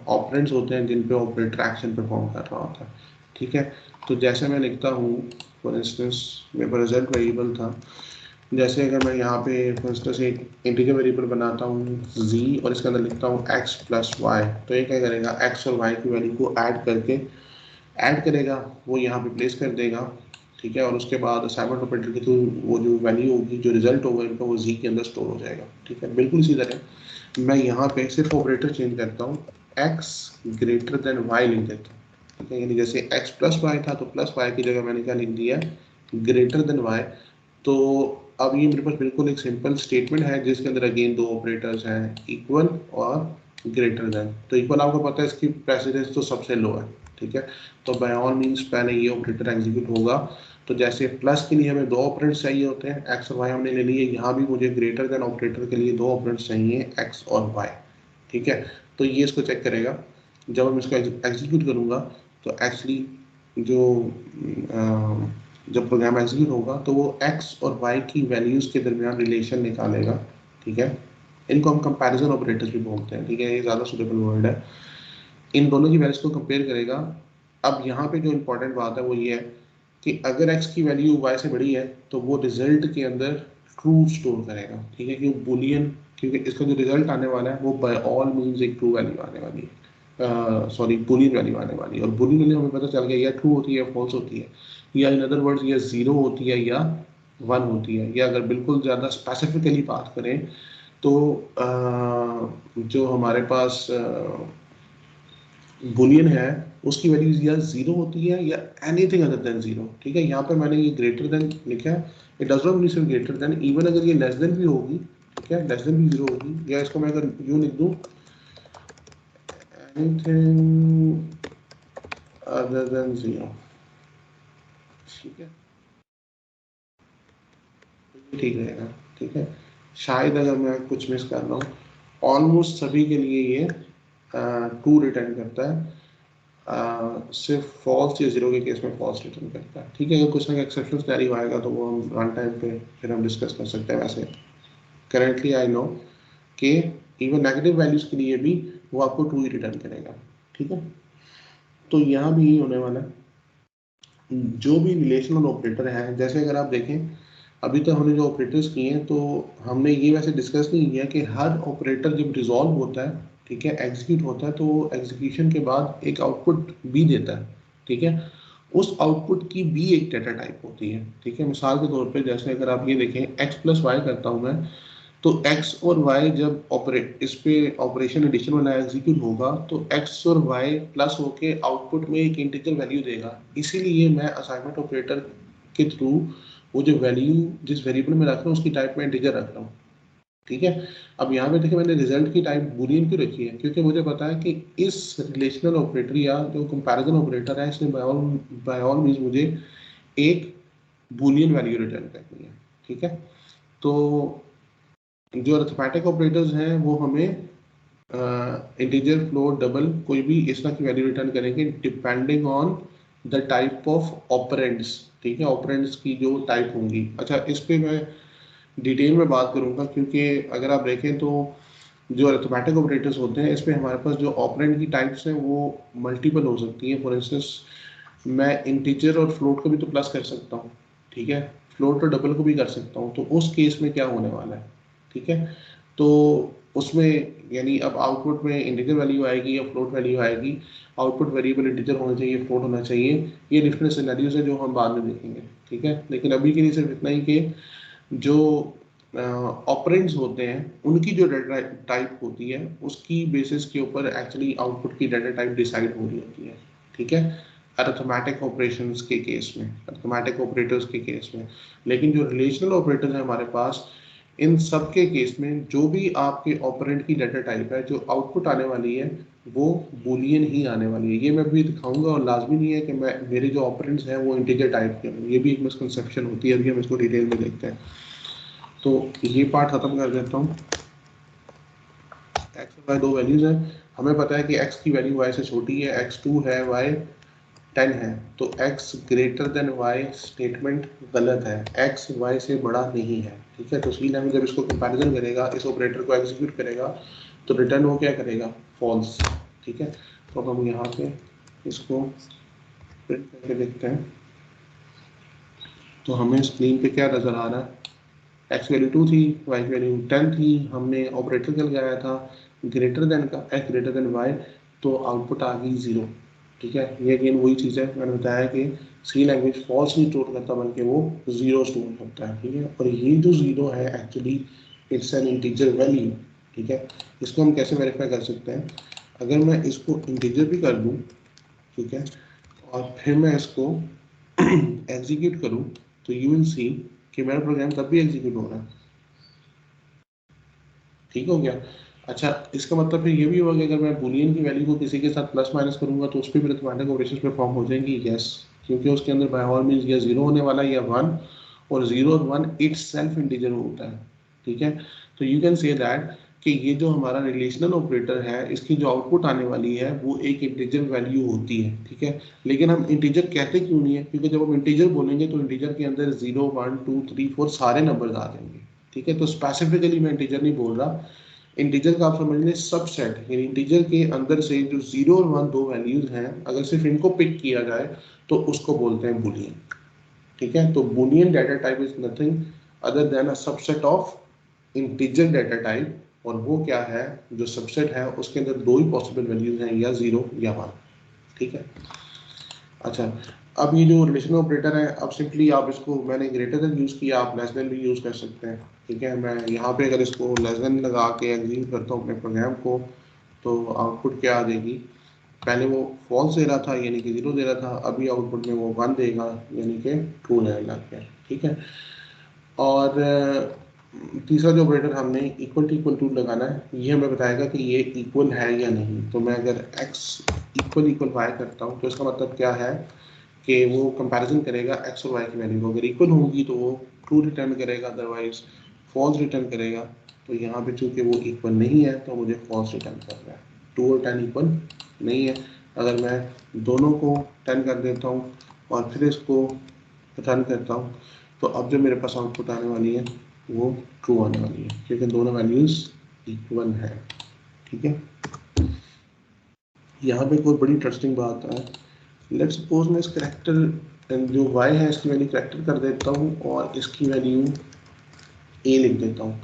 ऑपरेंड्स होते हैं जिन पे ऑपरेटर एक्शन परफॉर्म कर रहा होता है। ठीक है, तो जैसे मैं लिखता हूँ, फॉर इंस्टेंस मेरे पास रिजल्ट वेरिएबल था, जैसे अगर मैं यहाँ पे फॉर इंस्टेंस एक इंटीजर वेरिएबल बनाता हूँ z और इसके अंदर लिखता हूँ x प्लस वाई, तो ये क्या करेगा, x और y की वैल्यू को ऐड करेगा, वो यहाँ पे प्लेस कर देगा। ठीक है, और उसके बाद असाइनमेंट ऑपरेटर की तो वो जो वैल्यू होगी, जो रिजल्ट होगा इनका, वो जी के अंदर स्टोर हो जाएगा। ठीक है, बिल्कुल इसी तरह मैं यहाँ पे सिर्फ ऑपरेटर चेंज करता हूँ, x ग्रेटर देन y लिख देता हूँ। ठीक है, यानी जैसे x प्लस वाई था तो प्लस वाई की जगह मैंने क्या लिख दिया, ग्रेटर देन y। तो अब ये मेरे पास बिल्कुल एक सिंपल स्टेटमेंट है जिसके अंदर अगेन दो ऑपरेटर्स हैं, इक्वल और ग्रेटर देन। तो इक्वल आपको पता है इसकी प्रेसिडेंस तो सबसे लो है। ठीक है, तो बाय ऑल मीन्स पहले ये ऑपरेटर एग्जीक्यूट होगा। तो जैसे प्लस के लिए हमें दो ऑपरेंड्स चाहिए होते हैं, एक्स और वाई हमने ले लिए, यहाँ भी मुझे ग्रेटर देन ऑपरेटर के लिए दो ऑपरेंड्स चाहिए, एक्स और वाई। ठीक है, तो ये इसको चेक करेगा, जब हम इसको एग्जीक्यूट करूँगा तो एक्चुअली जो जब प्रोग्राम एग्जीक्यूट होगा तो वो एक्स और वाई की वैल्यूज़ के दरमियान रिलेशन निकालेगा। ठीक है, इनको हम कंपैरिजन ऑपरेटर्स भी बोलते हैं। ठीक है, ये ज़्यादा सुटेबल वर्ड है, इन दोनों की वैल्यूज को कंपेयर करेगा। अब यहाँ पे जो इंपॉर्टेंट बात है वो ये है कि अगर x की वैल्यू y से बड़ी है तो वो रिजल्ट के अंदर ट्रू स्टोर करेगा। ठीक है, क्योंकि बुलियन, क्योंकि इसका जो रिजल्ट आने वाला है वो बाय ऑल मीन्स एक ट्रू वैल्यू आने वाली है, सॉरी बुलियन वैल्यू आने वाली है। और बुलियन वैल्यू हमें पता चल गया या ट्रू होती है या फॉल्स होती है, या इन अदर वर्ड्स या जीरो होती है या वन होती है। या अगर बिल्कुल ज़्यादा स्पेसिफिकली बात करें तो जो हमारे पास बुलियन है उसकी वैल्यूज या जीरो होती है या एनीथिंग अदर देन जीरो। ठीक है, यहाँ पे मैंने ये ग्रेटर देन लिखा है, इट डज नॉट मीन सिर्फ ग्रेटर देन, इवन अगर ये लेस देन भी होगी, ठीक है, लेस देन भी जीरो होगी, या इसको मैं अगर यूं लिख दूं, एनीथिंग अदर देन जीरो। ठीक है, ठीक रहेगा। ठीक है, शायद अगर मैं कुछ मिस कर रहा हूँ, ऑलमोस्ट सभी के लिए ये टू रिटर्न करता है, सिर्फ फॉल्स या जीरो के केस में फॉल्स रिटर्न करता है। ठीक है, अगर कुछ ना एक्सेप्शन कैरी आएगा तो वो हम रन टाइम पे फिर हम डिस्कस कर सकते हैं। वैसे करेंटली आई नो कि इवन नेगेटिव वैल्यूज के लिए भी वो आपको ट्रू ही रिटर्न करेगा। ठीक है, तो यहाँ भी यही होने वाला है। जो भी रिलेशनल ऑपरेटर है, जैसे अगर आप देखें अभी तक हमने जो ऑपरेटर्स किए हैं, तो हमने ये वैसे डिस्कस नहीं किया कि हर ऑपरेटर जब रिजॉल्व होता है, ठीक है, एग्जीक्यूट होता है, तो एग्जीक्यूशन के बाद एक आउटपुट भी देता है। ठीक है, उस आउटपुट की भी एक डेटा टाइप होती है। ठीक है, मिसाल के तौर पे जैसे अगर आप ये देखें x प्लस वाई करता हूँ मैं, तो x और y जब इस पे ऑपरेशन एडिशन वाला एग्जीक्यूट होगा, तो x और y प्लस होके आउटपुट में एक इंटीजर वैल्यू देगा। इसीलिए मैं असाइनमेंट ऑपरेटर के थ्रू वो जो वैल्यू जिस वेरिएबल में रख रहा हूँ उसकी टाइप में इंटीजर रख रहा हूँ। ठीक है, अब यहाँ पे देखिए मैंने रिजल्ट की टाइप बूलियन क्यों रखी है, क्योंकि मुझे पता है कि इस रिलेशनल ऑपरेटर या जो कंपैरिजन ऑपरेटर है, इसने बाय ऑल मींस मुझे एक बूलियन वैल्यू रिटर्न करनी है। ठीक है, तो जो अरिथमेटिक ऑपरेटर्स हैं वो हमें इंटीजर, फ्लोट, डबल कोई भी इस तरह की वैल्यू रिटर्न करेंगे depending on the type of operands. ठीक है, ऑपरेंड्स की जो टाइप होंगी। अच्छा, इस पे मैं डिटेल में बात करूंगा, क्योंकि अगर आप देखें तो जो अरिथमेटिक ऑपरेटर्स होते हैं, इस पे हमारे पास जो ऑपरेंड की टाइप्स हैं वो मल्टीपल हो सकती है। फॉर इंस्टेंस मैं इंटीजर और फ्लोट को भी तो प्लस कर सकता हूँ। ठीक है, फ्लोट और डबल को भी कर सकता हूँ। तो उस केस में क्या होने वाला है, ठीक है, तो उसमें यानी अब आउटपुट में इंटीजर वैल्यू आएगी या फ्लोट वैल्यू आएगी, आउटपुट वेरिएबल इंटीजर होना चाहिए, फ्लोट होना चाहिए। ये डिफरेंट सिनेरियोज है जो हम बाद में देखेंगे। ठीक है, लेकिन अभी के लिए सिर्फ इतना ही कि जो ऑपरेंड्स होते हैं उनकी जो डाटा टाइप होती है उसकी बेसिस के ऊपर एक्चुअली आउटपुट की डाटा टाइप डिसाइड हो रही होती है। ठीक है, अरिथमेटिक ऑपरेशंस के केस में, अरिथमेटिक ऑपरेटर्स के केस में। लेकिन जो रिलेशनल ऑपरेटर्स हैं हमारे पास, इन सब के केस में जो भी आपके ऑपरेंड की डाटा टाइप है, जो आउटपुट आने वाली है वो बूलियन ही आने वाली है। ये मैं भी दिखाऊंगा, और लाजमी नहीं है कि मैं मेरे जो ऑपरेंड्स हैं वो इंटीजर टाइप के हों। ये भी एक मिसकंसेप्शन होती है, अभी हम इसको डिटेल में देखते हैं। तो ये पार्ट खत्म कर देता हूँ। एक्स और वाई दो वैल्यूज हैं, हमें पता है कि एक्स की वैल्यू वाई से छोटी है, x2 है, y 10 है, तो x greater than y statement गलत है, x y से बड़ा नहीं है। ठीक है, तो सी लैंग्वेज जब इसको कंपैरिजन करेगा, इस ऑपरेटर को एग्जीक्यूट करेगा, तो रिटर्न वो क्या करेगा, फॉल्स। ठीक है, तो अब हम यहाँ पे इसको प्रिंट करके देखते हैं, तो हमें स्क्रीन पे क्या नजर आ रहा है, एक्स वैल्यू 2 थी, वाई की वैल्यू 10 थी, हमने ऑपरेटर क्या लगाया था, ग्रेटर देन का, एक्स ग्रेटर देन वाई, तो आउटपुट आ गई 0। ठीक है, ये अगेन वही चीज़ है, मैंने बताया कि सी लैंग्वेज फॉल्स नहीं स्टोर करता बल्कि वो 0 स्टोर करता है। ठीक है, और ये जो 0 है actually it's an integer value. ठीक है, इसको हम कैसे वेरीफाई कर सकते हैं, अगर मैं इसको इंटीजर भी कर दूँ, ठीक है, और फिर मैं इसको एग्जीक्यूट करूँ, तो यू विल सी कि मेरा प्रोग्राम तब भी एग्जीक्यूट हो रहा है। ठीक हो गया। अच्छा, इसका मतलब फिर ये भी होगा कि अगर मैं बूलियन की वैल्यू को किसी के साथ प्लस माइनस करूंगा तो उस पर भी अरिथमेटिक ऑपरेशंस परफॉर्म हो जाएंगी। यस, क्योंकि उसके अंदर बाय ऑल मींस या 0 होने वाला है या 1, और 0 और 1 इट्स सेल्फ इंटीजर होता है। ठीक है, तो यू कैन से दैट कि ये जो हमारा रिलेशनल ऑपरेटर है, इसकी जो आउटपुट आने वाली है वो एक इंटीजर वैल्यू होती है। ठीक है, लेकिन हम इंटीजर कहते क्यों नहीं है, क्योंकि जब हम इंटीजर बोलेंगे तो इंटीजर के अंदर 0 1 2 3 4 सारे नंबर्स आ जाएंगे। ठीक है, तो स्पेसिफिकली मैं इंटीजर नहीं बोल रहा, इंटीजर का आप समझ लें सबसेट, यानी इंटीजर के अंदर से जो 0 और 1 दो वैल्यूज हैं, अगर सिर्फ इनको पिक किया जाए तो उसको बोलते हैं बूलियन। ठीक है, तो Boolean data type is nothing other than a subset of integer data type, और वो क्या है, जो सबसेट है उसके अंदर दो ही पॉसिबल वैल्यूज हैं, या 0 या 1। ठीक है, अच्छा, अब ये जो रिलेशनल ऑपरेटर है, अब सिंपली आप इसको, मैंने ग्रेटर देन यूज किया, आप लेस देन भी यूज कर सकते हैं। ठीक है, मैं यहाँ पे अगर इसको लेस देन लगा के एग्जीक्यूट करता हूँ अपने प्रोग्राम को, तो आउटपुट क्या आ जाएगी, पहले वो फॉल्स दे रहा था यानी कि 0 दे रहा था, अभी आउटपुट में वो 1 देगा यानी कि ट्रू रहने लग गया। ठीक है, और तीसरा जो ऑपरेटर हमने इक्वल टू लगाना है, ये हमें बताएगा कि ये इक्वल है या नहीं। तो मैं अगर x इक्वल y करता हूँ, तो इसका मतलब क्या है कि वो कंपैरिजन करेगा x और y की वैल्यू को, अगर इक्वल होगी तो वो ट्रू रिटर्न करेगा, अदरवाइज फॉल्स रिटर्न करेगा। तो यहाँ पे चूंकि वो इक्वल नहीं है तो मुझे फॉल्स रिटर्न कर रहा है, 2 और 10 इक्वल नहीं है। अगर मैं दोनों को 10 कर देता हूँ और फिर इसको रिटर्न करता हूँ, तो अब जो मेरे पास आउटपुट आने वाली है वो ट्रू आने वाली है, क्योंकि दोनों वैल्यूज इक्वल है। ठीक है, यहाँ पे कोई बड़ी इंटरेस्टिंग बात है। लेट्स सपोज मैं इस करेक्टर जो y है इसकी वैल्यू करेक्टर कर देता हूँ और इसकी वैल्यू a लिख देता हूँ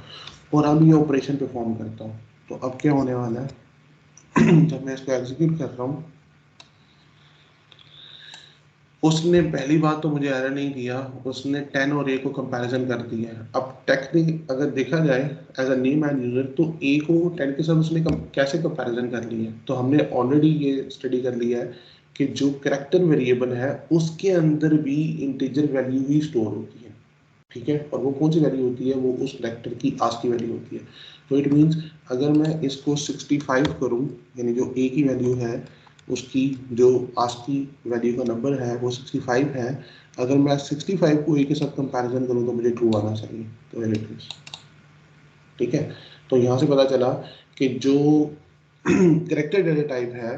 और अब ये ऑपरेशन परफॉर्म करता हूँ। तो अब क्या होने वाला है जब मैं इसको एग्जीक्यूट कर रहा हूँ, उसने पहली बात तो मुझे एरर नहीं दिया, उसने 10 और a को कंपैरिजन कर दिया है। अब टेक्निक अगर देखा जाए as a name end user, तो a को 10 के साथ उसने कैसे कंपैरिजन कर लिया है। तो हमने ऑलरेडी ये स्टडी कर लिया है कि जो कैरेक्टर वेरिएबल है उसके अंदर भी इंटीजर वैल्यू ही स्टोर होती है। ठीक है, और वो कौन सी वैल्यू होती है, वो उस कैरेक्टर की आस्क की वैल्यू होती है। तो इट मीन्स अगर मैं इसको 65 करूँ, यानी जो a की वैल्यू है उसकी जो आस्क की वैल्यू का नंबर है वो 65 है, अगर मैं 65 को a के साथ कंपैरिजन करूँ तो मुझे ट्रू आना चाहिए। तो इट इज ठीक है। तो यहाँ से पता चला कि जो करेक्टर डेटा टाइप है,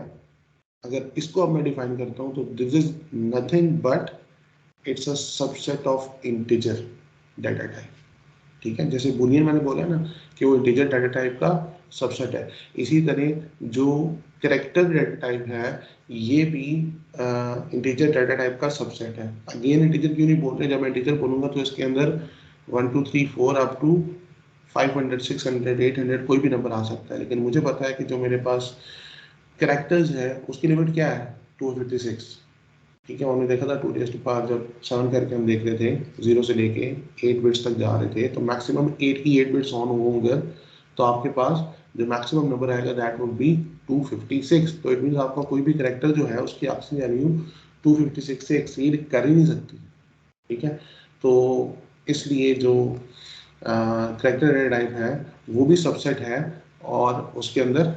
अगर इसको अब मैं डिफाइन करता हूँ तो this is nothing but it's a subset of integer data type. ठीक है, जैसे बुलियन मैंने बोला ना कि वो इंटीजर डाटा टाइप का सबसेट है, इसी तरह जो कैरेक्टर डाटा टाइप है ये भी इंटीजर डाटा टाइप का सबसेट है। अगेन इंटीजर क्यों नहीं बोल रहे, जब मैं इंटीजर बोलूंगा तो इसके अंदर 1 2 3 4 अप टू 500 600 800 कोई भी नंबर आ सकता है, लेकिन मुझे पता है कि जो मेरे पास कैरेक्टर्स है उसकी लिमिट क्या है, 256। ठीक है, हमने देखा था 2 जब 7 करके हम देख रहे थे 0 से लेके 8 बिट्स तक जा रहे थे, तो मैक्सिमम 8 की 8 बिट्स ऑन होंगे तो आपके पास जो मैक्सिमम नंबर आएगा दैट वुड बी 256। तो इट मींस आपका कोई भी कैरेक्टर जो है उसकी आपसी वैल्यू 256 से एक्सीड कर ही नहीं सकती। ठीक है, तो इसलिए जो कैरेक्टर डेटा टाइप है वो भी सबसेट है और उसके अंदर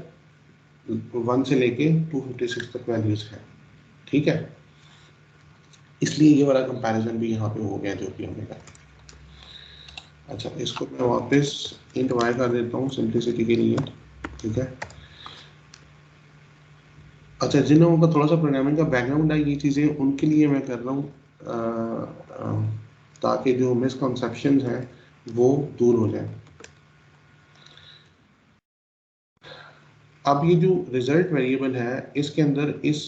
1 से लेके 256 तक वैल्यूज है। ठीक है, इसलिए ये वाला कंपैरिजन भी यहाँ पे हो गया जो कि हमने कहा। अच्छा, इसको मैं वापस इंट y कर देता हूँ सिंपलिसिटी के लिए। ठीक है, अच्छा, जिन लोगों का थोड़ा सा प्रोग्रामिंग का बैकग्राउंड है ये चीज़ें उनके लिए मैं कर रहा हूँ ताकि जो मिसकंसेप्शन हैं वो दूर हो जाए। अब ये जो रिजल्ट वेरिएबल है इसके अंदर इस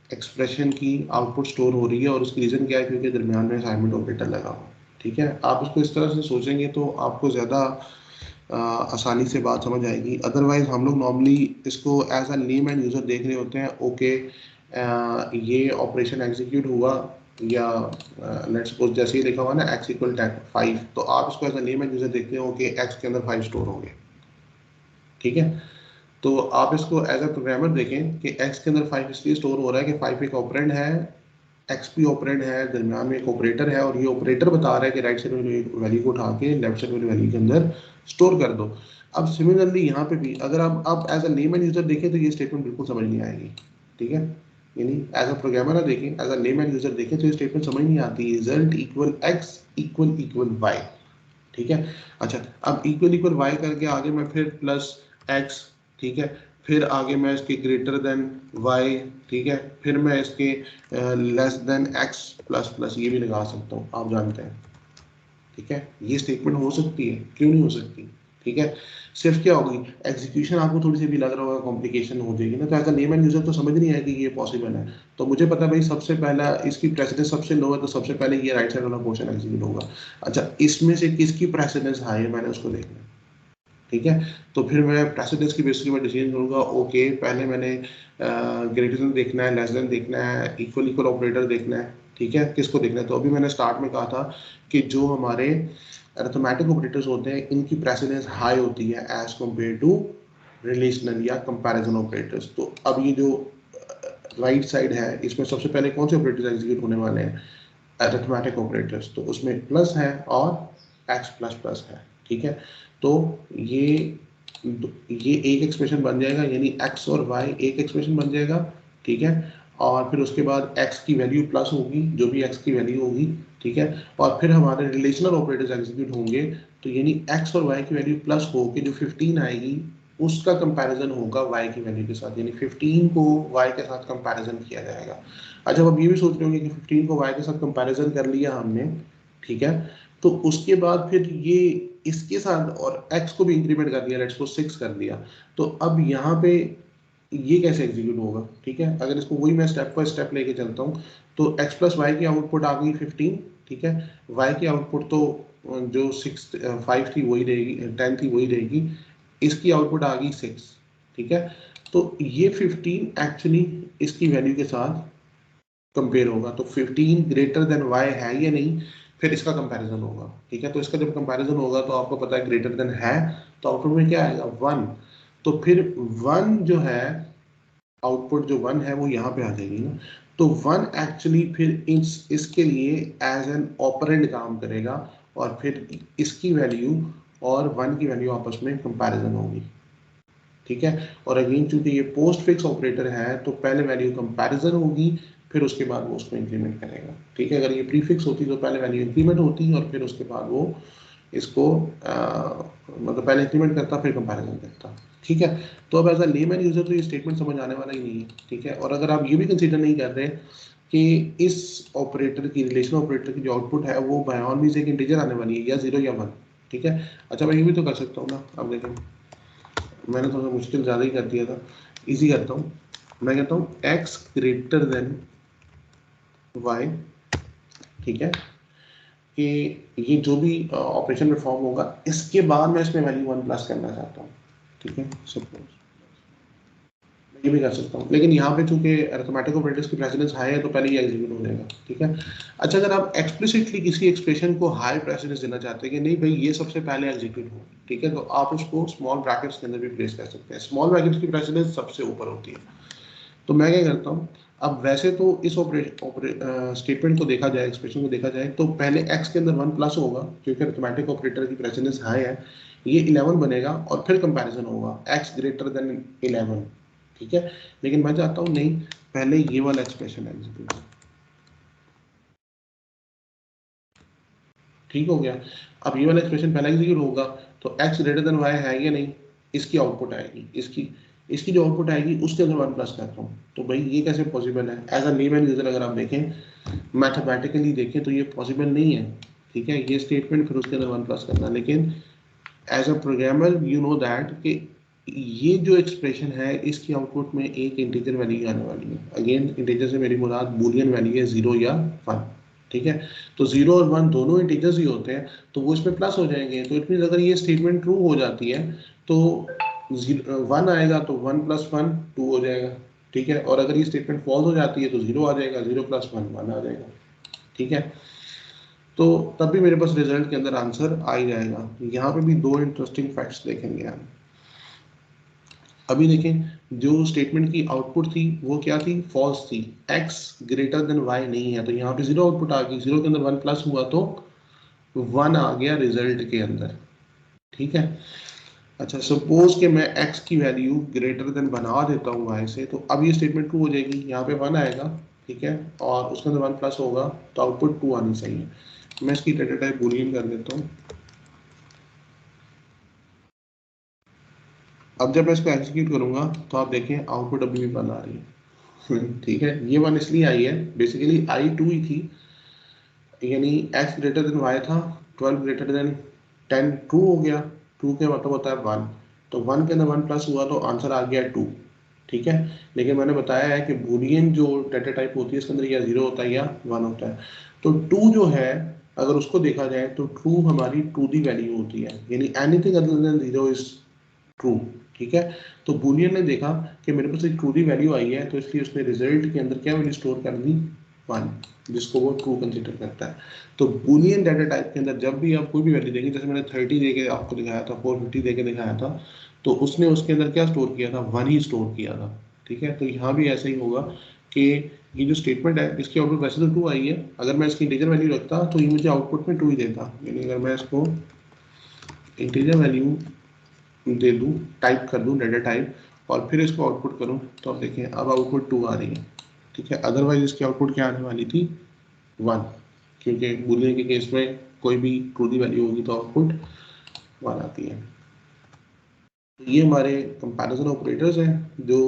एक्सप्रेशन की आउटपुट स्टोर हो रही है और उसकी रीज़न क्या है, क्योंकि दरमियान में असाइनमेंट ऑपरेटर लगा हुआ। ठीक है, आप इसको इस तरह से सोचेंगे तो आपको ज़्यादा आसानी से बात समझ आएगी। अदरवाइज हम लोग नॉर्मली इसको as a name end user देख रहे होते हैं। ओके, ये ऑपरेशन एग्जीक्यूट हुआ या लेट्स सपोज जैसे ही लिखा हुआ ना x इक्वल 5, तो आप इसको as a name end user देखते हो कि x के अंदर 5 स्टोर होंगे। ठीक है, तो आप इसको एज अ प्रोग्रामर देखें कि x के अंदर 5 इसलिए स्टोर हो रहा है कि 5 एक ऑपरेंड है, x भी ऑपरेंड है, दरमियान में एक ऑपरेटर है और ये ऑपरेटर बता रहा है कि राइट साइड वाली वैल्यू को उठा के लेफ्ट साइड वाली वैल्यू के अंदर स्टोर कर दो। अब सिमिलरली यहाँ पे भी अगर आप as a name end user देखें तो ये स्टेटमेंट बिल्कुल समझ नहीं आएगी। ठीक है, यानी एज अ प्रोग्रामर देखें, as a name end user देखें तो ये स्टेटमेंट समझ नहीं आती, result equal x equal equal y। ठीक है, अच्छा, अब इक्वल इक्वल y करके आगे मैं फिर प्लस x, ठीक है, फिर आगे मैं इसके ग्रेटर देन y, ठीक है, फिर मैं इसके less than x plus plus ये भी लगा सकता हूँ, आप जानते हैं। ठीक है, ये स्टेटमेंट हो सकती है, क्यों नहीं हो सकती। ठीक है, सिर्फ क्या होगी, एग्जीक्यूशन आपको थोड़ी सी भी लग रहा होगा कॉम्प्लिकेशन हो जाएगी ना, तो as a name end user तो समझ नहीं आएगी कि ये पॉसिबल है। तो मुझे पता है भाई सबसे पहला इसकी प्रेसिडेंस सबसे लो है तो सबसे पहले ये राइट साइड वाला पोर्शन एग्जीक्यूट होगा। अच्छा, इसमें से किसकी प्रेसिडेंस हाई है मैंने उसको देखना है। ठीक है, तो फिर मैं प्रेसिडेंस की बेसिस पर डिसीजन करूंगा। ओके, पहले मैंने ग्रेटर देन देखना है, लेस देन देखना है, इक्वल इक्वल ऑपरेटर देखना है। ठीक है, किसको देखना है, तो अभी मैंने स्टार्ट में कहा था कि जो हमारे अरिथमेटिक ऑपरेटर्स होते हैं इनकी प्रेसिडेंस हाई होती है एज कंपेयर टू रिलेशनल या कंपैरिजन ऑपरेटर्स। तो अब ये जो राइट साइड है इसमें सबसे पहले कौन से ऑपरेटर्स एग्जीक्यूट होने वाले हैं, अरिथमेटिक ऑपरेटर्स, तो उसमें प्लस है और x प्लस प्लस है। ठीक है, तो ये एक एक्सप्रेशन बन जाएगा, यानी x और y एक एक्सप्रेशन बन जाएगा। ठीक है, और फिर उसके बाद x की वैल्यू प्लस होगी, जो भी x की वैल्यू होगी। ठीक है, और फिर हमारे रिलेशनल ऑपरेटर्स एग्जीक्यूट होंगे, तो यानी x और y की वैल्यू प्लस होके जो 15 आएगी उसका कंपैरिजन होगा y की वैल्यू के साथ, यानी 15 को y के साथ कंपैरिजन किया जाएगा। अच्छा, अब ये भी सोच रहे होंगे कि 15 को y के साथ कंपैरिजन कर लिया हमने, ठीक है, तो उसके बाद फिर ये इसके साथ और x को भी इंक्रीमेंट कर दिया, लेट्स को 6 कर दिया, तो अब यहाँ पे ये कैसे एग्जीक्यूट होगा? ठीक है, अगर इसको वही मैं स्टेप बाय स्टेप लेके चलता हूँ, तो x प्लस वाई की आउटपुट आ गई 15, ठीक है, y की आउटपुट तो जो 5 थी वही रहेगी, 10 थी वही रहेगी, इसकी आउटपुट आ गई 6, ठीक है। तो ये 15 एक्चुअली इसकी वैल्यू के साथ कंपेयर होगा, तो 15 ग्रेटर देन y है या नहीं, फिर इसका कंपैरिजन होगा, ठीक है। तो इसका जब कंपैरिजन होगा तो आपको पता है ग्रेटर देन है, तो आउटपुट में क्या आएगा 1, तो फिर 1 जो है, आउटपुट जो 1 है वो यहाँ पे आ जाएगी ना, तो 1 एक्चुअली फिर इसके लिए एज एन ऑपरेंड काम करेगा, और फिर इसकी वैल्यू और 1 की वैल्यू आपस में कंपैरिजन होगी, ठीक है। और अगेन चूंकि ये पोस्ट फिक्स ऑपरेटर है, तो पहले वैल्यू कंपैरिजन होगी, फिर उसके बाद वो उसको इंक्रीमेंट करेगा, ठीक है। अगर ये प्रीफिक्स होती तो पहले वैल्यू इंक्रीमेंट होती और फिर उसके बाद वो इसको मतलब पहले इंक्रीमेंट करता फिर कंपैरिजन करता, ठीक है। तो अब एज अ लेमैन यूजर तो ये स्टेटमेंट समझ आने वाला ही नहीं है, ठीक है। और अगर आप ये भी कंसीडर नहीं कर रहे कि इस ऑपरेटर की, रिलेशन ऑपरेटर की जो आउटपुट है वो बाय मींस एक इंटीजर आने वाली है, या 0 या 1, ठीक है। अच्छा मैं ये भी तो कर सकता हूँ ना, अब देखें मैंने थोड़ा मुश्किल ज़्यादा ही कर दिया था, इजी करता हूँ। मैं कहता हूँ x ग्रेटर देन y, ठीक है, कि ये जो भी ऑपरेशन परफॉर्म होगा इसके बाद मैं इसमें वैल्यू 1 प्लस करना चाहता हूँ, ठीक है। सपोज ये भी कर सकता हूँ, लेकिन यहाँ पे चूंकि अरिथमेटिक ऑपरेटर्स की प्रेसिडेंस हाई है तो पहले ये एग्जीक्यूट हो जाएगा, ठीक है। अच्छा अगर आप एक्सप्लिसिटली किसी एक्सप्रेशन को हाई प्रेसिडेंस देना चाहते हैं कि नहीं भाई ये सबसे पहले एग्जीक्यूट हो, ठीक है, तो आप उसको स्मॉल ब्रैकेट्स के अंदर भी प्लेस कर सकते हैं, स्मॉल ब्रैकेट्स की प्रेसिडेंस सबसे ऊपर होती है। तो मैं क्या करता हूँ, अब वैसे तो इस स्टेटमेंट को देखा जाए, एक्सप्रेशन को देखा जाए, तो पहले x के अंदर 1 प्लस होगा क्योंकि अरिथमेटिक ऑपरेटर की प्रेसिडेंस हाई है, ये 11 बनेगा और फिर कंपैरिजन होगा x ग्रेटर देन 11, ठीक है। लेकिन मैं चाहता हूँ नहीं, पहले ये वाला एक्सप्रेशन एग्जीक्यूट, ठीक हो गया। अब ये वाला एक्सप्रेशन पहला एग्जीक्यूट होगा तो x ग्रेटर देन y है या नहीं, इसकी आउटपुट आएगी, इसकी इसकी जो आउटपुट आएगी उसके अंदर 1 प्लस करता हूँ, तो भाई ये कैसे पॉसिबल है? एज अ लेमैन यूजर अगर आप देखें, मैथमेटिकली देखें तो ये पॉसिबल नहीं है, ठीक है, ये स्टेटमेंट फिर उसके अंदर 1 प्लस करना। लेकिन as a programmer you know that कि ये जो एक्सप्रेशन है इसकी आउटपुट में एक इंटीजर वैल्यू आने वाली है। अगेन इंटीजर से मेरी मुराद बूलियन वैल्यू है 0 या 1, ठीक है। तो 0 और 1 दोनों इंटीजर्स ही होते हैं, तो वो इसमें प्लस हो जाएंगे, तो इट मीन अगर ये स्टेटमेंट ट्रू हो जाती है तो 1 आएगा तो 1 प्लस 1 2 हो जाएगा, ठीक है। और अगर ये स्टेटमेंट फॉल्स हो जाती है तो 0 आ जाएगा, 0 प्लस 1 1 आ जाएगा, ठीक है। तो तब भी मेरे पास रिजल्ट के अंदर आंसर आ ही जाएगा। यहाँ पे भी दो इंटरेस्टिंग फैक्ट्स देखेंगे हम। अभी देखें जो स्टेटमेंट की आउटपुट थी वो क्या थी, फॉल्स थी, x ग्रेटर देन y नहीं है, तो यहाँ पे 0 आउटपुट आ गई, 0 के अंदर 1 प्लस हुआ तो 1 आ गया रिजल्ट के अंदर, ठीक है। अच्छा सपोज कि मैं x की वैल्यू ग्रेटर देन बना देता हूँ y से, तो अब ये स्टेटमेंट ट्रू हो जाएगी, यहाँ पे 1 आएगा, ठीक है, और उसके अंदर 1 प्लस होगा तो आउटपुट 2 आनी चाहिए। मैं इसकी डेटा टाइप बूलियन कर देता हूँ। अब जब मैं इसको एग्जीक्यूट करूंगा तो आप देखें आउटपुट अभी भी 1 आ रही है ठीक है, ये 1 इसलिए आई है, बेसिकली आई 2 ही थी, यानी x ग्रेटर देन y था, 12 ग्रेटर देन 10 ट्रू हो गया, 2 के मतलब होता है 1, तो 1 के अंदर 1 प्लस हुआ तो आंसर आ गया 2, ठीक है। लेकिन मैंने बताया है कि बूलियन जो डेटा टाइप होती है इसके अंदर या 0 होता है या 1 होता है, तो 2 जो है अगर उसको देखा जाए तो ट्रू हमारी टू दी वैल्यू होती है, यानी anything other than 0 is true, ठीक है। तो बूलियन ने देखा कि मेरे पास एक ट्रू दी वैल्यू आई है, तो इसलिए उसने रिजल्ट के अंदर क्या वैल्यू स्टोर कर दी 1, जिसको वो ट्रू कंसीडर करता है। तो बूलियन डाटा टाइप के अंदर जब भी आप कोई भी वैल्यू देंगे, जैसे मैंने 30 दे के आपको दिखाया था, 450 दे के दिखाया था, तो उसने उसके अंदर क्या स्टोर किया था, 1 ही स्टोर किया था, ठीक है। तो यहाँ भी ऐसा ही होगा कि ये जो स्टेटमेंट है इसकी आउटपुट वैसे तो 2 आई है, अगर मैं इसकी इंटीजर वैल्यू रखता तो ये मुझे आउटपुट में 2 ही देता, यानी अगर मैं इसको इंटीजर वैल्यू दे दूँ, टाइप कर दूँ डाटा टाइप और फिर इसको आउटपुट करूँ, तो आप देखिए अब आउटपुट 2 आ रही है, ठीक है। अदरवाइज इसकी आउटपुट क्या आने वाली थी 1, क्योंकि बूलियन के केस में कोई भी ट्रू दी वैल्यू होगी तो आउटपुट 1 आती है। ये हमारे कंपैरिजन ऑपरेटर्स हैं जो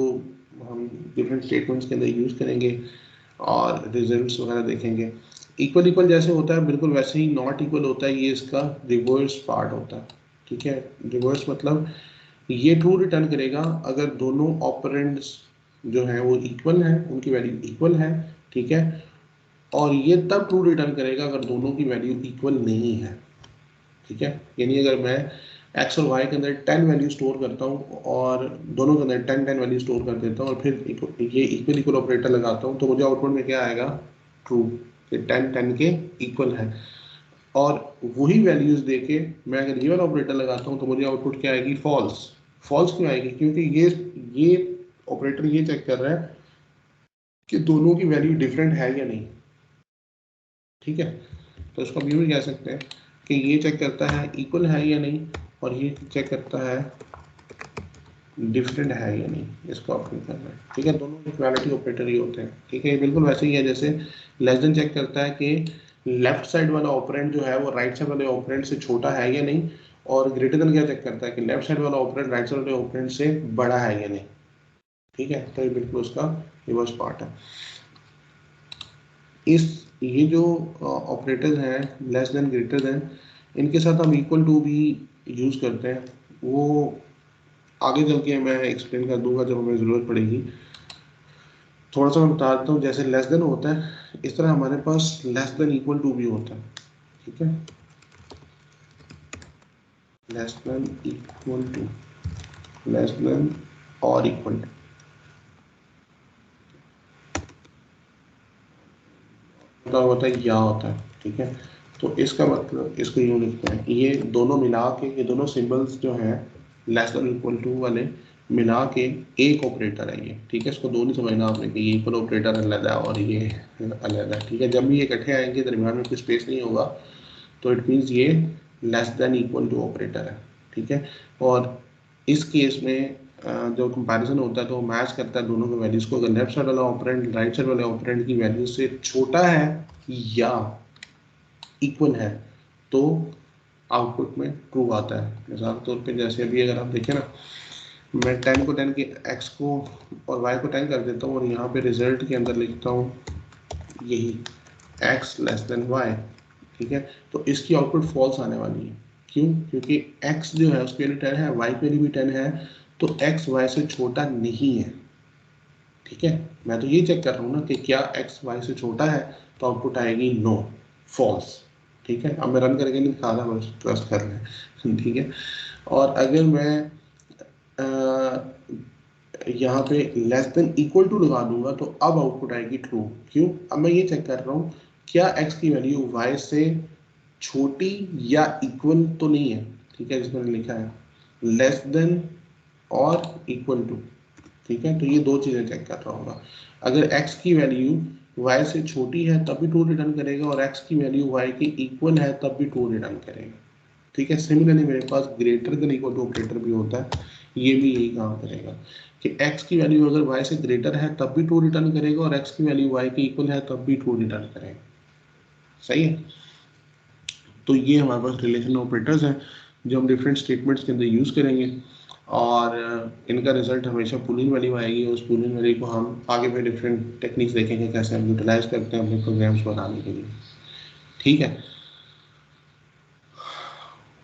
हम डिफरेंट स्टेटमेंट्स के अंदर यूज़ करेंगे। और रिजल्ट्स वगैरह देखेंगे। इक्वल इक्वल जैसे होता है बिल्कुल वैसे ही नॉट इक्वल होता है, ये इसका रिवर्स पार्ट होता है। ठीक है, रिवर्स मतलब ये ट्रू रिटर्न करेगा अगर दोनों ऑपरेंड्स जो है वो इक्वल है, उनकी वैल्यू इक्वल है। ठीक है, और ये तब ट्रू रिटर्न करेगा अगर दोनों की वैल्यू इक्वल नहीं है। ठीक है, यानी अगर मैं एक्स और वाई के अंदर 10 वैल्यू स्टोर करता हूँ और दोनों के अंदर 10 वैल्यू स्टोर कर देता हूँ और फिर ये इक्वल इक्वल ऑपरेटर लगाता हूँ, तो मुझे आउटपुट में क्या आएगा? ट्रू, कि 10 के इक्वल है। और वही वैल्यूज देके मैं अगर ये वाला ऑपरेटर लगाता हूँ तो मुझे आउटपुट क्या आएगी? फॉल्स। फॉल्स क्यों आएगी? क्योंकि ये ऑपरेटर ये चेक कर रहा है कि दोनों की वैल्यू डिफरेंट है या नहीं। ठीक है, तो इसको हम यूँ भी कह सकते हैं कि ये चेक करता है इक्वल है या नहीं, और ये चेक करता है डिफरेंट है या नहीं, इसको ऑपरेट करना है। ठीक है, दोनों इक्वालिटी ऑपरेटर ही होते हैं। ठीक है, ये बिल्कुल वैसे ही है जैसे लेस देन चेक करता है कि लेफ्ट साइड वाला ऑपरेंड जो है वो राइट साइड वाले ऑपरेंड से छोटा है या नहीं, और ग्रेटर देन क्या चेक करता है कि लेफ्ट साइड वाला ऑपरेंड राइट साइड वाले ऑपरेंड से बड़ा है या नहीं। ठीक है, तो ये बिल्कुल उसका रिवर्स पार्ट है। इस ये जो ऑपरेटर्स हैं लेस देन ग्रेटर देन, इनके साथ हम इक्वल टू भी यूज करते हैं। वो आगे चल के मैं एक्सप्लेन कर दूंगा जब हमें ज़रूरत पड़ेगी। थोड़ा सा मैं बता देता हूँ, जैसे लेस देन होता है इस तरह हमारे पास लेस देन इक्वल टू भी होता है। ठीक है, less than equal to, less than और इक्वल टू होता है या होता है। ठीक है, तो इसका मतलब इसको यूँ लिखते हैं, ये दोनों मिला के, ये दोनों सिंबल्स जो हैं लेस देन इक्वल टू वाले मिला के एक ऑपरेटर है ये। ठीक है, इसको दो नहीं समझना आपने कि ये इक्वल ऑपरेटर अलग है और ये अलग है। ठीक है, जब भी ये इकट्ठे आएंगे दरमियान में कोई स्पेस नहीं होगा, तो इट मीन्स ये less than equal to operator है। ठीक है, और इस केस में जो कंपैरिजन होता है तो मैच करता है दोनों के वैल्यूज को। अगर लेफ्ट साइड वाला ऑपरेंड राइट साइड वाले ऑपरेंड की वैल्यू से छोटा है या इक्वल है तो आउटपुट में ट्रू आता है। मिसाल के तौर पे जैसे अभी अगर आप देखें ना, मैं 10 को 10 के x को और y को 10 कर देता हूँ और यहाँ पे रिजल्ट के अंदर लिखता हूँ यही x लेस देन y। ठीक है, तो इसकी आउटपुट फॉल्स आने वाली है। क्यों? क्योंकि x जो है उसकी वैल्यू 10 है, y की वैल्यू भी 10 है, तो x y से छोटा नहीं है। ठीक है, मैं तो ये चेक कर रहा हूँ ना कि क्या x y से छोटा है, तो आउटपुट आएगी नो, फॉल्स। ठीक है, अब मैं रन करके नहीं दिखा रहा, बस ट्रस्ट कर लें। ठीक है, और अगर मैं यहाँ पे लेस देन इक्वल टू लगा दूंगा तो अब आउटपुट आएगी ट्रू। क्यों? अब मैं ये चेक कर रहा हूँ क्या x की वैल्यू y से छोटी या इक्वल तो नहीं है। ठीक है, जिसमें लिखा है लेस देन और इक्वल टू। ठीक है, तो ये दो चीजें चेक कर रहा होगा। अगर x की वैल्यू y से छोटी है तब भी ट्रू रिटर्न करेगा, और x की वैल्यू y के इक्वल है तब भी ट्रू रिटर्न करेगा। ठीक है, सिमिलरली मेरे पास greater than equal to operator भी होता है, ये भी यही काम करेगा कि x की वैल्यू अगर y से ग्रेटर है तब भी ट्रू रिटर्न करेगा, और x की वैल्यू y के इक्वल है तब भी ट्रू रिटर्न करेगा। सही है, तो ये हमारे पास रिलेशन ऑपरेटर्स हैं जो हम डिफरेंट स्टेटमेंट्स के अंदर यूज करेंगे, और इनका रिजल्ट हमेशा पूलिंग वैल्यू आएगी, और उस पूलिंग वैल्यू को हम आगे पे डिफरेंट टेक्निक्स देखेंगे कैसे हम यूटिलाइज करते हैं अपने प्रोग्राम्स बनाने के लिए। ठीक है,